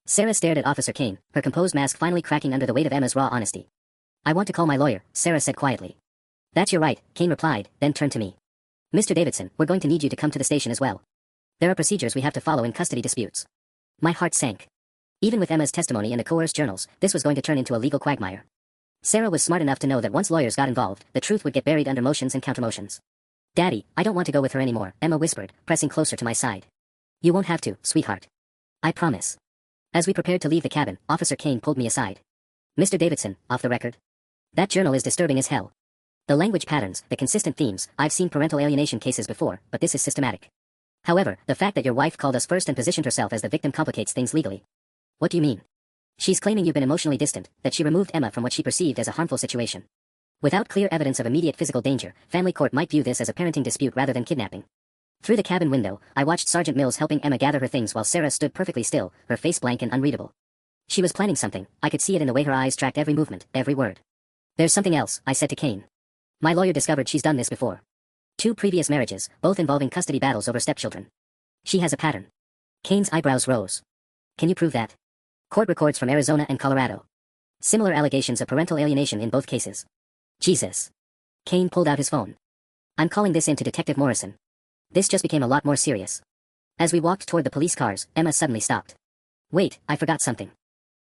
Sarah stared at Officer Kane, her composed mask finally cracking under the weight of Emma's raw honesty. "I want to call my lawyer," Sarah said quietly. "That's your right," Kane replied, then turned to me. "Mr. Davidson, we're going to need you to come to the station as well. There are procedures we have to follow in custody disputes." My heart sank. Even with Emma's testimony and the coerced journals, this was going to turn into a legal quagmire. Sarah was smart enough to know that once lawyers got involved, the truth would get buried under motions and countermotions. "Daddy, I don't want to go with her anymore," Emma whispered, pressing closer to my side. "You won't have to, sweetheart. I promise." As we prepared to leave the cabin, Officer Kane pulled me aside. "Mr. Davidson, off the record. That journal is disturbing as hell. The language patterns, the consistent themes, I've seen parental alienation cases before, but this is systematic. However, the fact that your wife called us first and positioned herself as the victim complicates things legally." "What do you mean?" "She's claiming you've been emotionally distant, that she removed Emma from what she perceived as a harmful situation. Without clear evidence of immediate physical danger, family court might view this as a parenting dispute rather than kidnapping." Through the cabin window, I watched Sergeant Mills helping Emma gather her things while Sarah stood perfectly still, her face blank and unreadable. She was planning something, I could see it in the way her eyes tracked every movement, every word. "There's something else," I said to Kane. "My lawyer discovered she's done this before. 2 previous marriages, both involving custody battles over stepchildren. She has a pattern." Kane's eyebrows rose. "Can you prove that?" "Court records from Arizona and Colorado. Similar allegations of parental alienation in both cases." "Jesus." Kane pulled out his phone. "I'm calling this in to Detective Morrison." This just became a lot more serious. As we walked toward the police cars, Emma suddenly stopped. "Wait, I forgot something."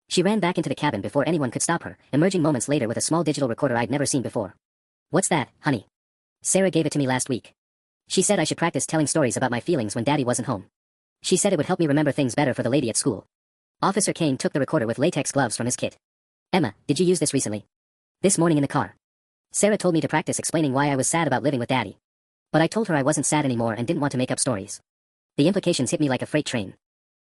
She ran back into the cabin before anyone could stop her, emerging moments later with a small digital recorder I'd never seen before. "What's that, honey?" "Sarah gave it to me last week. She said I should practice telling stories about my feelings when Daddy wasn't home. She said it would help me remember things better for the lady at school." Officer Kane took the recorder with latex gloves from his kit. "Emma, did you use this recently?" "This morning in the car. Sarah told me to practice explaining why I was sad about living with Daddy. But I told her I wasn't sad anymore and didn't want to make up stories. The implications hit me like a freight train."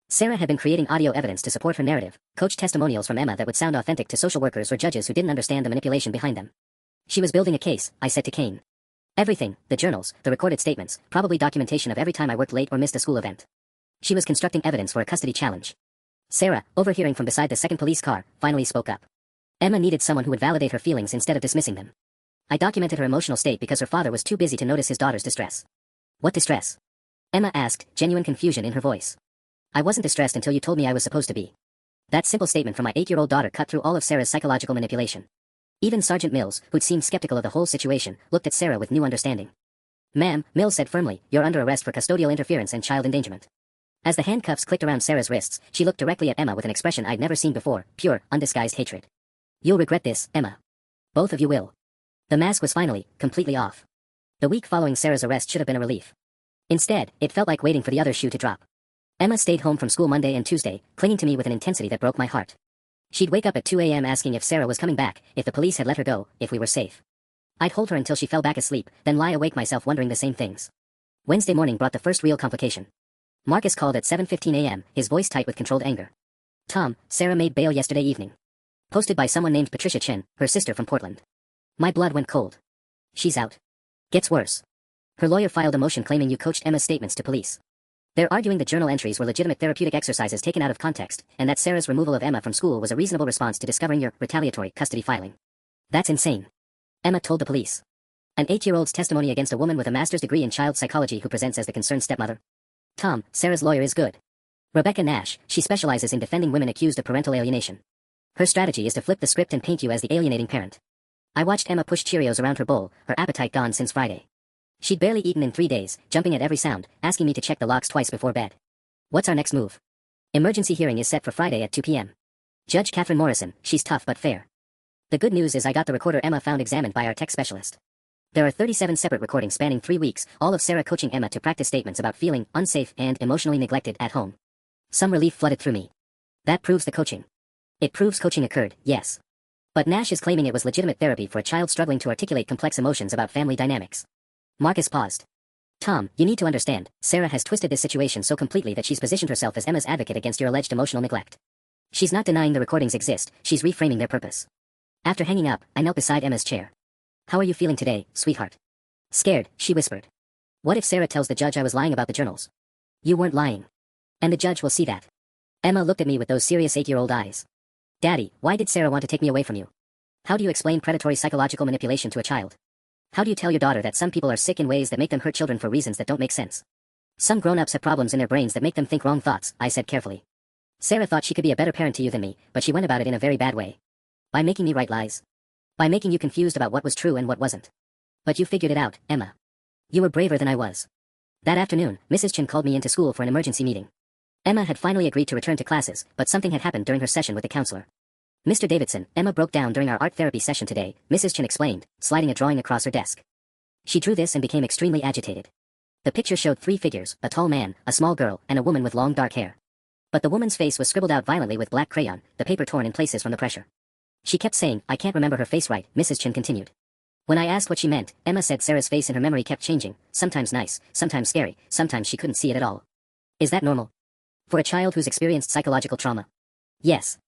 Sarah had been creating audio evidence to support her narrative, coached testimonials from Emma that would sound authentic to social workers or judges who didn't understand the manipulation behind them. "She was building a case," I said to Kane. "Everything, the journals, the recorded statements, probably documentation of every time I worked late or missed a school event. She was constructing evidence for a custody challenge." Sarah, overhearing from beside the second police car, finally spoke up. Emma needed someone who would validate her feelings instead of dismissing them. "I documented her emotional state because her father was too busy to notice his daughter's distress." "What distress?" Emma asked, genuine confusion in her voice. "I wasn't distressed until you told me I was supposed to be." That simple statement from my 8-year-old daughter cut through all of Sarah's psychological manipulation. Even Sergeant Mills, who'd seemed skeptical of the whole situation, looked at Sarah with new understanding. "Ma'am," Mills said firmly, "you're under arrest for custodial interference and child endangerment." As the handcuffs clicked around Sarah's wrists, she looked directly at Emma with an expression I'd never seen before, pure, undisguised hatred. "You'll regret this, Emma. Both of you will." The mask was finally, completely off. The week following Sarah's arrest should have been a relief. Instead, it felt like waiting for the other shoe to drop. Emma stayed home from school Monday and Tuesday, clinging to me with an intensity that broke my heart. She'd wake up at 2 a.m. asking if Sarah was coming back, if the police had let her go, if we were safe. I'd hold her until she fell back asleep, then lie awake myself wondering the same things. Wednesday morning brought the first real complication. Marcus called at 7:15 a.m., his voice tight with controlled anger. "Tom, Sarah made bail yesterday evening. Posted by someone named Patricia Chen, her sister from Portland." My blood went cold. "She's out." "Gets worse. Her lawyer filed a motion claiming you coached Emma's statements to police. They're arguing the journal entries were legitimate therapeutic exercises taken out of context, and that Sarah's removal of Emma from school was a reasonable response to discovering your retaliatory custody filing." "That's insane," Emma told the police. "An 8-year-old's testimony against a woman with a master's degree in child psychology who presents as the concerned stepmother." "Tom, Sarah's lawyer is good. Rebecca Nash, she specializes in defending women accused of parental alienation. Her strategy is to flip the script and paint you as the alienating parent." I watched Emma push Cheerios around her bowl, her appetite gone since Friday. She'd barely eaten in 3 days, jumping at every sound, asking me to check the locks twice before bed. "What's our next move?" "Emergency hearing is set for Friday at 2 p.m. Judge Catherine Morrison, she's tough but fair." The good news is I got the recorder Emma found examined by our tech specialist. There are 37 separate recordings spanning 3 weeks, all of Sarah coaching Emma to practice statements about feeling unsafe and emotionally neglected at home. Some relief flooded through me. That proves the coaching. It proves coaching occurred, yes. But Nash is claiming it was legitimate therapy for a child struggling to articulate complex emotions about family dynamics. Marcus paused. Tom, you need to understand, Sarah has twisted this situation so completely that she's positioned herself as Emma's advocate against your alleged emotional neglect. She's not denying the recordings exist, she's reframing their purpose. After hanging up, I knelt beside Emma's chair. How are you feeling today, sweetheart? Scared, she whispered. What if Sarah tells the judge I was lying about the journals? You weren't lying. And the judge will see that. Emma looked at me with those serious 8-year-old eyes. Daddy, why did Sarah want to take me away from you? How do you explain predatory psychological manipulation to a child? How do you tell your daughter that some people are sick in ways that make them hurt children for reasons that don't make sense? Some grown-ups have problems in their brains that make them think wrong thoughts, I said carefully. Sarah thought she could be a better parent to you than me, but she went about it in a very bad way. By making me write lies. By making you confused about what was true and what wasn't. But you figured it out, Emma. You were braver than I was. That afternoon, Mrs. Chen called me into school for an emergency meeting. Emma had finally agreed to return to classes, but something had happened during her session with the counselor. Mr. Davidson, Emma broke down during our art therapy session today, Mrs. Chen explained, sliding a drawing across her desk. She drew this and became extremely agitated. The picture showed 3 figures, a tall man, a small girl, and a woman with long dark hair. But the woman's face was scribbled out violently with black crayon, the paper torn in places from the pressure. She kept saying, I can't remember her face right, Mrs. Chen continued. When I asked what she meant, Emma said Sarah's face in her memory kept changing, sometimes nice, sometimes scary, sometimes she couldn't see it at all. Is that normal? For a child who's experienced psychological trauma? Yes.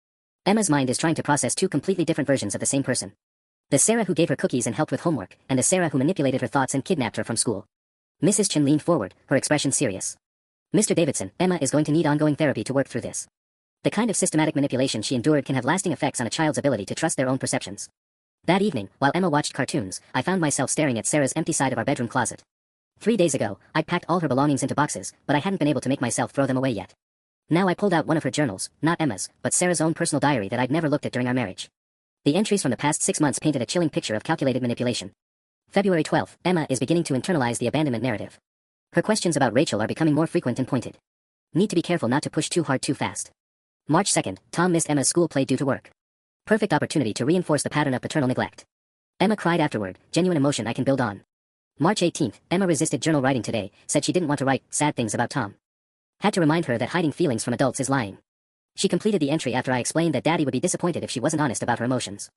Emma's mind is trying to process 2 completely different versions of the same person. The Sarah who gave her cookies and helped with homework, and the Sarah who manipulated her thoughts and kidnapped her from school. Mrs. Chen leaned forward, her expression serious. Mr. Davidson, Emma is going to need ongoing therapy to work through this. The kind of systematic manipulation she endured can have lasting effects on a child's ability to trust their own perceptions. That evening, while Emma watched cartoons, I found myself staring at Sarah's empty side of our bedroom closet. 3 days ago, I'd packed all her belongings into boxes, but I hadn't been able to make myself throw them away yet. Now I pulled out one of her journals, not Emma's, but Sarah's own personal diary that I'd never looked at during our marriage. The entries from the past 6 months painted a chilling picture of calculated manipulation. February 12th, Emma is beginning to internalize the abandonment narrative. Her questions about Rachel are becoming more frequent and pointed. Need to be careful not to push too hard too fast. March 2nd, Tom missed Emma's school play due to work. Perfect opportunity to reinforce the pattern of paternal neglect. Emma cried afterward, genuine emotion I can build on. March 18th, Emma resisted journal writing today, said she didn't want to write sad things about Tom. Had to remind her that hiding feelings from adults is lying. She completed the entry after I explained that Daddy would be disappointed if she wasn't honest about her emotions.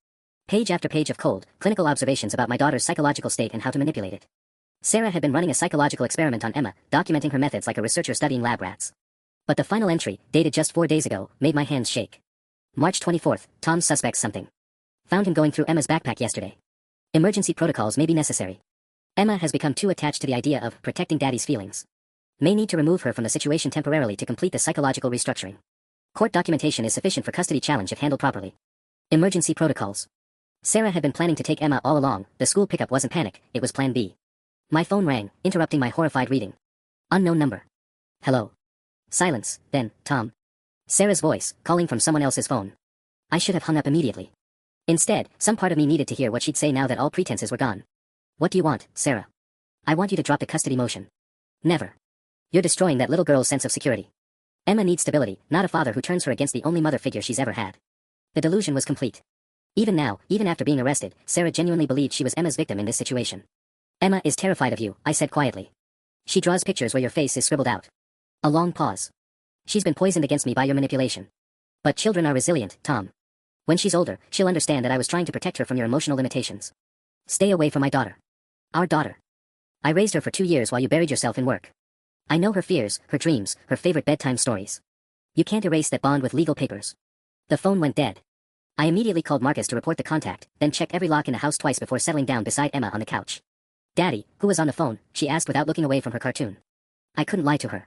Page after page of cold, clinical observations about my daughter's psychological state and how to manipulate it. Sarah had been running a psychological experiment on Emma, documenting her methods like a researcher studying lab rats. But the final entry, dated just 4 days ago, made my hands shake. March 24th, Tom suspects something. Found him going through Emma's backpack yesterday. Emergency protocols may be necessary. Emma has become too attached to the idea of protecting Daddy's feelings. May need to remove her from the situation temporarily to complete the psychological restructuring. Court documentation is sufficient for custody challenge if handled properly. Emergency protocols. Sarah had been planning to take Emma all along, the school pickup wasn't panic, it was plan B. My phone rang, interrupting my horrified reading. Unknown number. Hello. Silence, then, Tom. Sarah's voice, calling from someone else's phone. I should have hung up immediately. Instead, some part of me needed to hear what she'd say now that all pretenses were gone. What do you want, Sarah? I want you to drop the custody motion. Never. You're destroying that little girl's sense of security. Emma needs stability, not a father who turns her against the only mother figure she's ever had. The delusion was complete. Even now, even after being arrested, Sarah genuinely believed she was Emma's victim in this situation. Emma is terrified of you, I said quietly. She draws pictures where your face is scribbled out. A long pause. She's been poisoned against me by your manipulation. But children are resilient, Tom. When she's older, she'll understand that I was trying to protect her from your emotional limitations. Stay away from my daughter. Our daughter. I raised her for 2 years while you buried yourself in work. I know her fears, her dreams, her favorite bedtime stories. You can't erase that bond with legal papers. The phone went dead. I immediately called Marcus to report the contact, then checked every lock in the house twice before settling down beside Emma on the couch. Daddy, who was on the phone, she asked without looking away from her cartoon. I couldn't lie to her.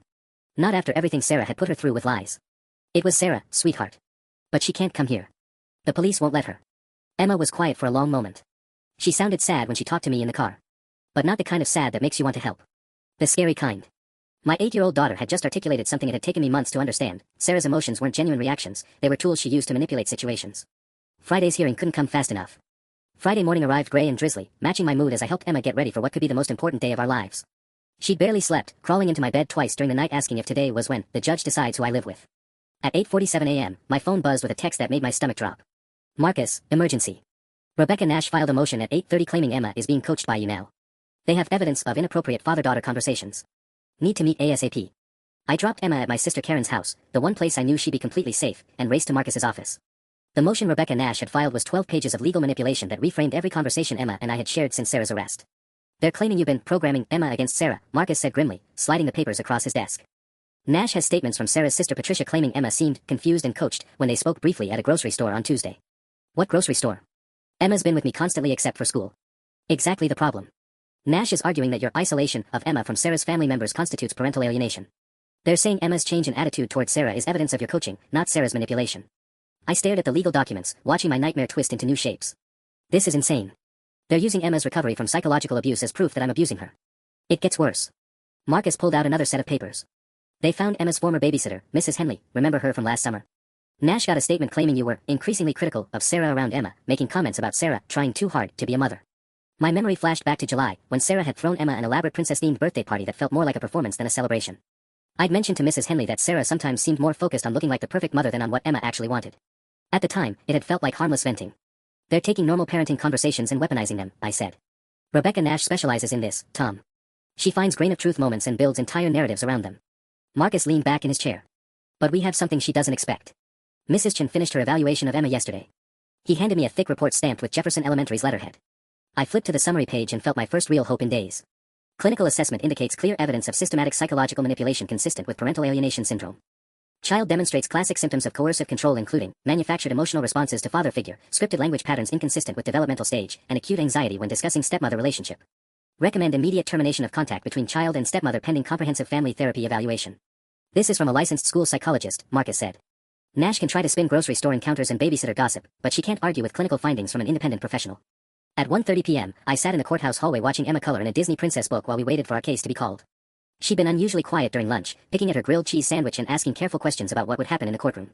Not after everything Sarah had put her through with lies. It was Sarah, sweetheart. But she can't come here. The police won't let her. Emma was quiet for a long moment. She sounded sad when she talked to me in the car. But not the kind of sad that makes you want to help. The scary kind. My 8-year-old daughter had just articulated something it had taken me months to understand. Sarah's emotions weren't genuine reactions, they were tools she used to manipulate situations. Friday's hearing couldn't come fast enough. Friday morning arrived gray and drizzly, matching my mood as I helped Emma get ready for what could be the most important day of our lives. She'd barely slept, crawling into my bed twice during the night asking if today was when the judge decides who I live with. At 8:47 a.m., my phone buzzed with a text that made my stomach drop. Marcus, emergency. Rebecca Nash filed a motion at 8:30 claiming Emma is being coached by you now. They have evidence of inappropriate father-daughter conversations. Need to meet ASAP. I dropped Emma at my sister Karen's house, the one place I knew she'd be completely safe, and raced to Marcus's office. The motion Rebecca Nash had filed was 12 pages of legal manipulation that reframed every conversation Emma and I had shared since Sarah's arrest. They're claiming you've been programming Emma against Sarah, Marcus said grimly, sliding the papers across his desk. Nash has statements from Sarah's sister Patricia claiming Emma seemed confused and coached when they spoke briefly at a grocery store on Tuesday. What grocery store? Emma's been with me constantly except for school. Exactly the problem. Nash is arguing that your isolation of Emma from Sarah's family members constitutes parental alienation. They're saying Emma's change in attitude toward Sarah is evidence of your coaching, not Sarah's manipulation. I stared at the legal documents, watching my nightmare twist into new shapes. This is insane. They're using Emma's recovery from psychological abuse as proof that I'm abusing her. It gets worse. Marcus pulled out another set of papers. They found Emma's former babysitter, Mrs. Henley, remember her from last summer? Nash got a statement claiming you were increasingly critical of Sarah around Emma, making comments about Sarah trying too hard to be a mother. My memory flashed back to July, when Sarah had thrown Emma an elaborate princess-themed birthday party that felt more like a performance than a celebration. I'd mentioned to Mrs. Henley that Sarah sometimes seemed more focused on looking like the perfect mother than on what Emma actually wanted. At the time, it had felt like harmless venting. They're taking normal parenting conversations and weaponizing them, I said. Rebecca Nash specializes in this, Tom. She finds grain-of-truth moments and builds entire narratives around them. Marcus leaned back in his chair. But we have something she doesn't expect. Mrs. Chen finished her evaluation of Emma yesterday. He handed me a thick report stamped with Jefferson Elementary's letterhead. I flipped to the summary page and felt my first real hope in days. Clinical assessment indicates clear evidence of systematic psychological manipulation consistent with parental alienation syndrome. Child demonstrates classic symptoms of coercive control including manufactured emotional responses to father figure, scripted language patterns inconsistent with developmental stage, and acute anxiety when discussing stepmother relationship. Recommend immediate termination of contact between child and stepmother pending comprehensive family therapy evaluation. This is from a licensed school psychologist, Marcus said. Nash can try to spin grocery store encounters and babysitter gossip, but she can't argue with clinical findings from an independent professional. At 1:30 p.m., I sat in the courthouse hallway watching Emma color in a Disney princess book while we waited for our case to be called. She'd been unusually quiet during lunch, picking at her grilled cheese sandwich and asking careful questions about what would happen in the courtroom.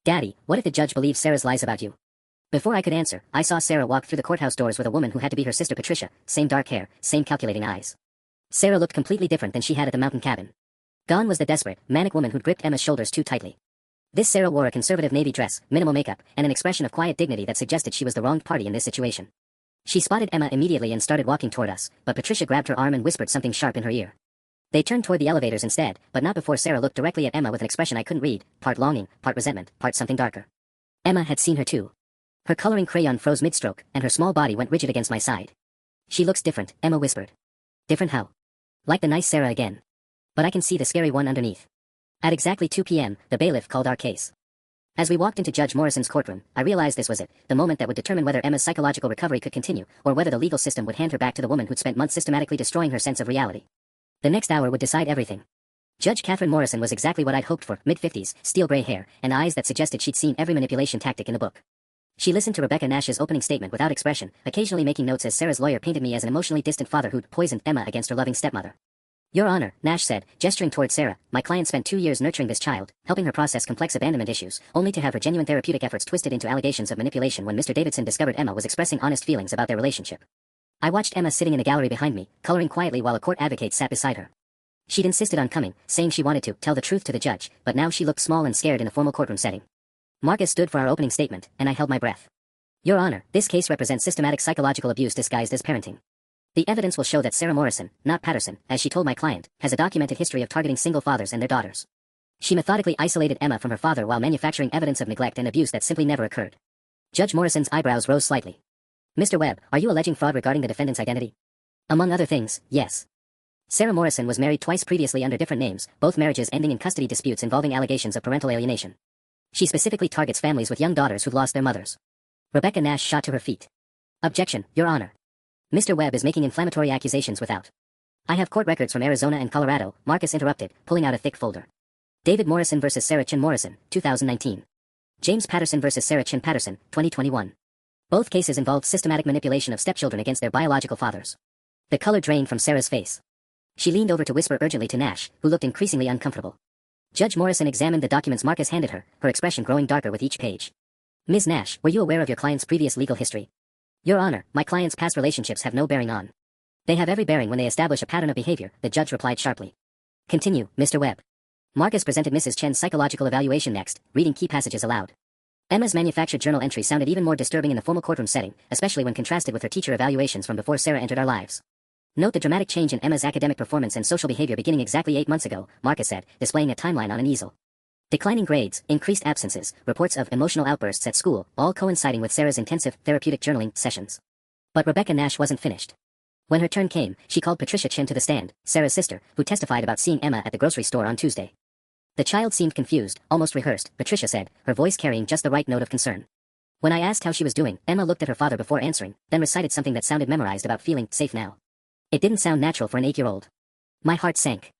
Daddy, what if the judge believes Sarah's lies about you? Before I could answer, I saw Sarah walk through the courthouse doors with a woman who had to be her sister Patricia, same dark hair, same calculating eyes. Sarah looked completely different than she had at the mountain cabin. Gone was the desperate, manic woman who'd gripped Emma's shoulders too tightly. This Sarah wore a conservative navy dress, minimal makeup, and an expression of quiet dignity that suggested she was the wronged party in this situation. She spotted Emma immediately and started walking toward us, but Patricia grabbed her arm and whispered something sharp in her ear. They turned toward the elevators instead, but not before Sarah looked directly at Emma with an expression I couldn't read, part longing, part resentment, part something darker. Emma had seen her too. Her coloring crayon froze mid-stroke, and her small body went rigid against my side. She looks different, Emma whispered. Different how? Like the nice Sarah again. But I can see the scary one underneath. At exactly 2 p.m., the bailiff called our case. As we walked into Judge Morrison's courtroom, I realized this was it, the moment that would determine whether Emma's psychological recovery could continue, or whether the legal system would hand her back to the woman who'd spent months systematically destroying her sense of reality. The next hour would decide everything. Judge Catherine Morrison was exactly what I'd hoped for, mid-50s, steel-gray hair, and eyes that suggested she'd seen every manipulation tactic in the book. She listened to Rebecca Nash's opening statement without expression, occasionally making notes as Sarah's lawyer painted me as an emotionally distant father who'd poisoned Emma against her loving stepmother. Your Honor, Nash said, gesturing toward Sarah, my client spent 2 years nurturing this child, helping her process complex abandonment issues, only to have her genuine therapeutic efforts twisted into allegations of manipulation when Mr. Davidson discovered Emma was expressing honest feelings about their relationship. I watched Emma sitting in the gallery behind me, coloring quietly while a court advocate sat beside her. She'd insisted on coming, saying she wanted to tell the truth to the judge, but now she looked small and scared in a formal courtroom setting. Marcus stood for our opening statement, and I held my breath. Your Honor, this case represents systematic psychological abuse disguised as parenting. The evidence will show that Sarah Morrison, not Patterson, as she told my client, has a documented history of targeting single fathers and their daughters. She methodically isolated Emma from her father while manufacturing evidence of neglect and abuse that simply never occurred. Judge Morrison's eyebrows rose slightly. Mr. Webb, are you alleging fraud regarding the defendant's identity? Among other things, yes. Sarah Morrison was married twice previously under different names, both marriages ending in custody disputes involving allegations of parental alienation. She specifically targets families with young daughters who've lost their mothers. Rebecca Nash shot to her feet. Objection, Your Honor. Mr. Webb is making inflammatory accusations without. I have court records from Arizona and Colorado, Marcus interrupted, pulling out a thick folder. David Morrison vs. Sarah Chin Morrison, 2019. James Patterson vs. Sarah Chin Patterson, 2021. Both cases involved systematic manipulation of stepchildren against their biological fathers. The color drained from Sarah's face. She leaned over to whisper urgently to Nash, who looked increasingly uncomfortable. Judge Morrison examined the documents Marcus handed her, her expression growing darker with each page. Ms. Nash, were you aware of your client's previous legal history? Your Honor, my client's past relationships have no bearing on. They have every bearing when they establish a pattern of behavior, the judge replied sharply. Continue, Mr. Webb. Marcus presented Mrs. Chen's psychological evaluation next, reading key passages aloud. Emma's manufactured journal entry sounded even more disturbing in the formal courtroom setting, especially when contrasted with her teacher evaluations from before Sarah entered our lives. Note the dramatic change in Emma's academic performance and social behavior beginning exactly 8 months ago, Marcus said, displaying a timeline on an easel. Declining grades, increased absences, reports of emotional outbursts at school, all coinciding with Sarah's intensive therapeutic journaling sessions. But Rebecca Nash wasn't finished. When her turn came, she called Patricia Chin to the stand, Sarah's sister, who testified about seeing Emma at the grocery store on Tuesday. The child seemed confused, almost rehearsed, Patricia said, her voice carrying just the right note of concern. When I asked how she was doing, Emma looked at her father before answering, then recited something that sounded memorized about feeling safe now. It didn't sound natural for an 8-year-old. My heart sank.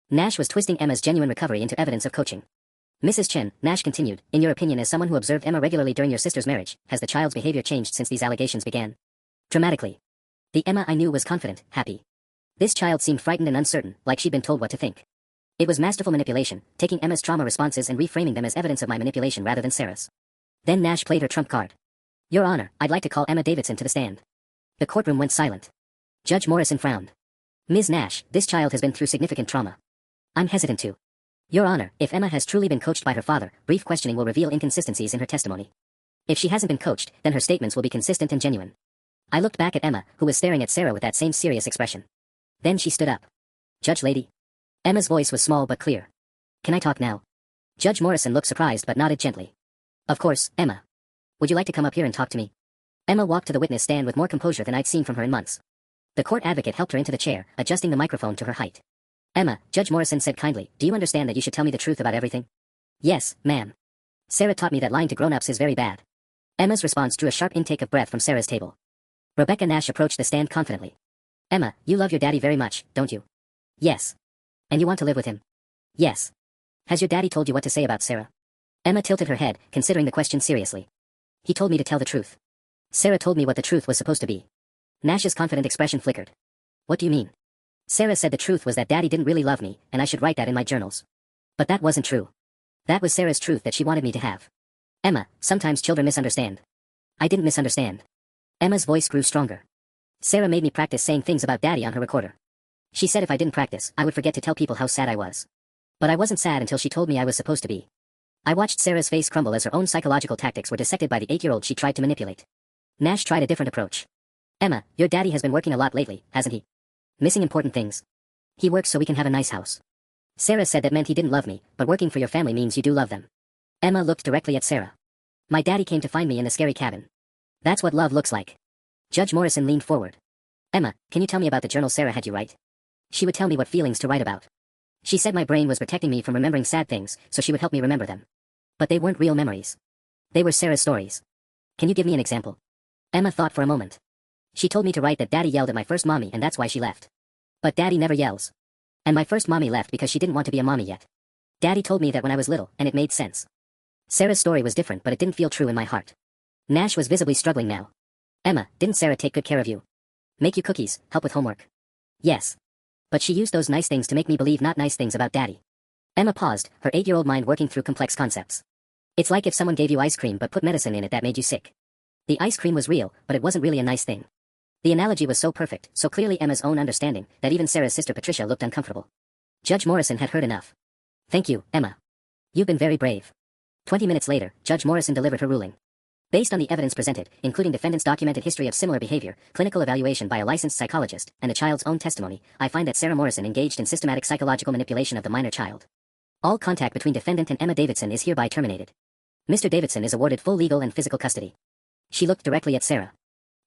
Nash was twisting Emma's genuine recovery into evidence of coaching. Mrs. Chen, Nash continued, in your opinion as someone who observed Emma regularly during your sister's marriage, has the child's behavior changed since these allegations began? Dramatically. The Emma I knew was confident, happy. This child seemed frightened and uncertain, like she'd been told what to think. It was masterful manipulation, taking Emma's trauma responses and reframing them as evidence of my manipulation rather than Sarah's. Then Nash played her trump card. Your Honor, I'd like to call Emma Davidson to the stand. The courtroom went silent. Judge Morrison frowned. Ms. Nash, this child has been through significant trauma. I'm hesitant to. Your Honor, if Emma has truly been coached by her father, brief questioning will reveal inconsistencies in her testimony. If she hasn't been coached, then her statements will be consistent and genuine. I looked back at Emma, who was staring at Sarah with that same serious expression. Then she stood up. Judge lady. Emma's voice was small but clear. Can I talk now? Judge Morrison looked surprised but nodded gently. Of course, Emma. Would you like to come up here and talk to me? Emma walked to the witness stand with more composure than I'd seen from her in months. The court advocate helped her into the chair, adjusting the microphone to her height. Emma, Judge Morrison said kindly, do you understand that you should tell me the truth about everything? Yes, ma'am. Sarah taught me that lying to grown-ups is very bad. Emma's response drew a sharp intake of breath from Sarah's table. Rebecca Nash approached the stand confidently. Emma, you love your daddy very much, don't you? Yes. And you want to live with him? Yes. Has your daddy told you what to say about Sarah? Emma tilted her head, considering the question seriously. He told me to tell the truth. Sarah told me what the truth was supposed to be. Nash's confident expression flickered. What do you mean? Sarah said the truth was that Daddy didn't really love me, and I should write that in my journals. But that wasn't true. That was Sarah's truth that she wanted me to have. Emma, sometimes children misunderstand. I didn't misunderstand. Emma's voice grew stronger. Sarah made me practice saying things about Daddy on her recorder. She said if I didn't practice, I would forget to tell people how sad I was. But I wasn't sad until she told me I was supposed to be. I watched Sarah's face crumble as her own psychological tactics were dissected by the 8-year-old she tried to manipulate. Nash tried a different approach. Emma, your daddy has been working a lot lately, hasn't he? Missing important things. He works so we can have a nice house. Sarah said that meant he didn't love me, but working for your family means you do love them. Emma looked directly at Sarah. My daddy came to find me in the scary cabin. That's what love looks like. Judge Morrison leaned forward. Emma, can you tell me about the journal Sarah had you write? She would tell me what feelings to write about. She said my brain was protecting me from remembering sad things, so she would help me remember them. But they weren't real memories. They were Sarah's stories. Can you give me an example? Emma thought for a moment. She told me to write that Daddy yelled at my first mommy and that's why she left. But Daddy never yells. And my first mommy left because she didn't want to be a mommy yet. Daddy told me that when I was little, and it made sense. Sarah's story was different but it didn't feel true in my heart. Nash was visibly struggling now. Emma, didn't Sarah take good care of you? Make you cookies, help with homework? Yes. But she used those nice things to make me believe not nice things about Daddy. Emma paused, her 8-year-old mind working through complex concepts. It's like if someone gave you ice cream but put medicine in it that made you sick. The ice cream was real, but it wasn't really a nice thing. The analogy was so perfect, so clearly Emma's own understanding, that even Sarah's sister Patricia looked uncomfortable. Judge Morrison had heard enough. Thank you, Emma. You've been very brave. 20 minutes later, Judge Morrison delivered her ruling. Based on the evidence presented, including defendant's documented history of similar behavior, clinical evaluation by a licensed psychologist, and the child's own testimony, I find that Sarah Morrison engaged in systematic psychological manipulation of the minor child. All contact between defendant and Emma Davidson is hereby terminated. Mr. Davidson is awarded full legal and physical custody. She looked directly at Sarah.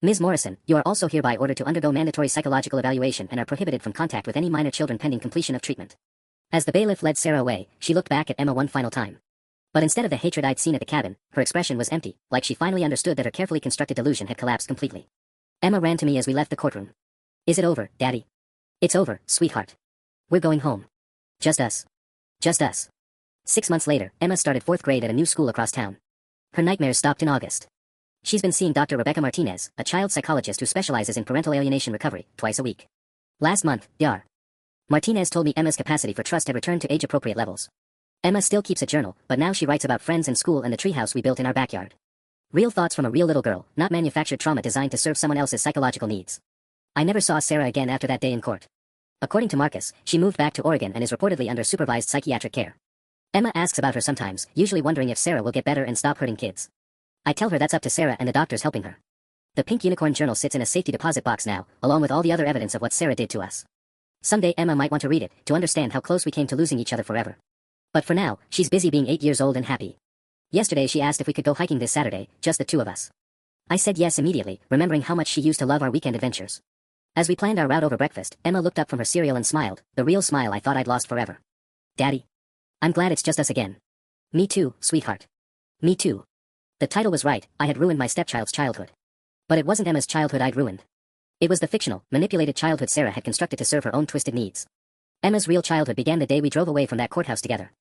Ms. Morrison, you are also hereby ordered to undergo mandatory psychological evaluation and are prohibited from contact with any minor children pending completion of treatment. As the bailiff led Sarah away, she looked back at Emma one final time. But instead of the hatred I'd seen at the cabin, her expression was empty, like she finally understood that her carefully constructed delusion had collapsed completely. Emma ran to me as we left the courtroom. Is it over, Daddy? It's over, sweetheart. We're going home. Just us. Just us. 6 months later, Emma started 4th grade at a new school across town. Her nightmares stopped in August. She's been seeing Dr. Rebecca Martinez, a child psychologist who specializes in parental alienation recovery, twice a week. Last month, Dr. Martinez told me Emma's capacity for trust had returned to age-appropriate levels. Emma still keeps a journal, but now she writes about friends and school and the treehouse we built in our backyard. Real thoughts from a real little girl, not manufactured trauma designed to serve someone else's psychological needs. I never saw Sarah again after that day in court. According to Marcus, she moved back to Oregon and is reportedly under supervised psychiatric care. Emma asks about her sometimes, usually wondering if Sarah will get better and stop hurting kids. I tell her that's up to Sarah and the doctors helping her. The Pink Unicorn journal sits in a safety deposit box now, along with all the other evidence of what Sarah did to us. Someday Emma might want to read it, to understand how close we came to losing each other forever. But for now, she's busy being 8 years old and happy. Yesterday she asked if we could go hiking this Saturday, just the two of us. I said yes immediately, remembering how much she used to love our weekend adventures. As we planned our route over breakfast, Emma looked up from her cereal and smiled, the real smile I thought I'd lost forever. Daddy. I'm glad it's just us again. Me too, sweetheart. Me too. The title was right, I had ruined my stepchild's childhood. But it wasn't Emma's childhood I'd ruined. It was the fictional, manipulated childhood Sarah had constructed to serve her own twisted needs. Emma's real childhood began the day we drove away from that courthouse together.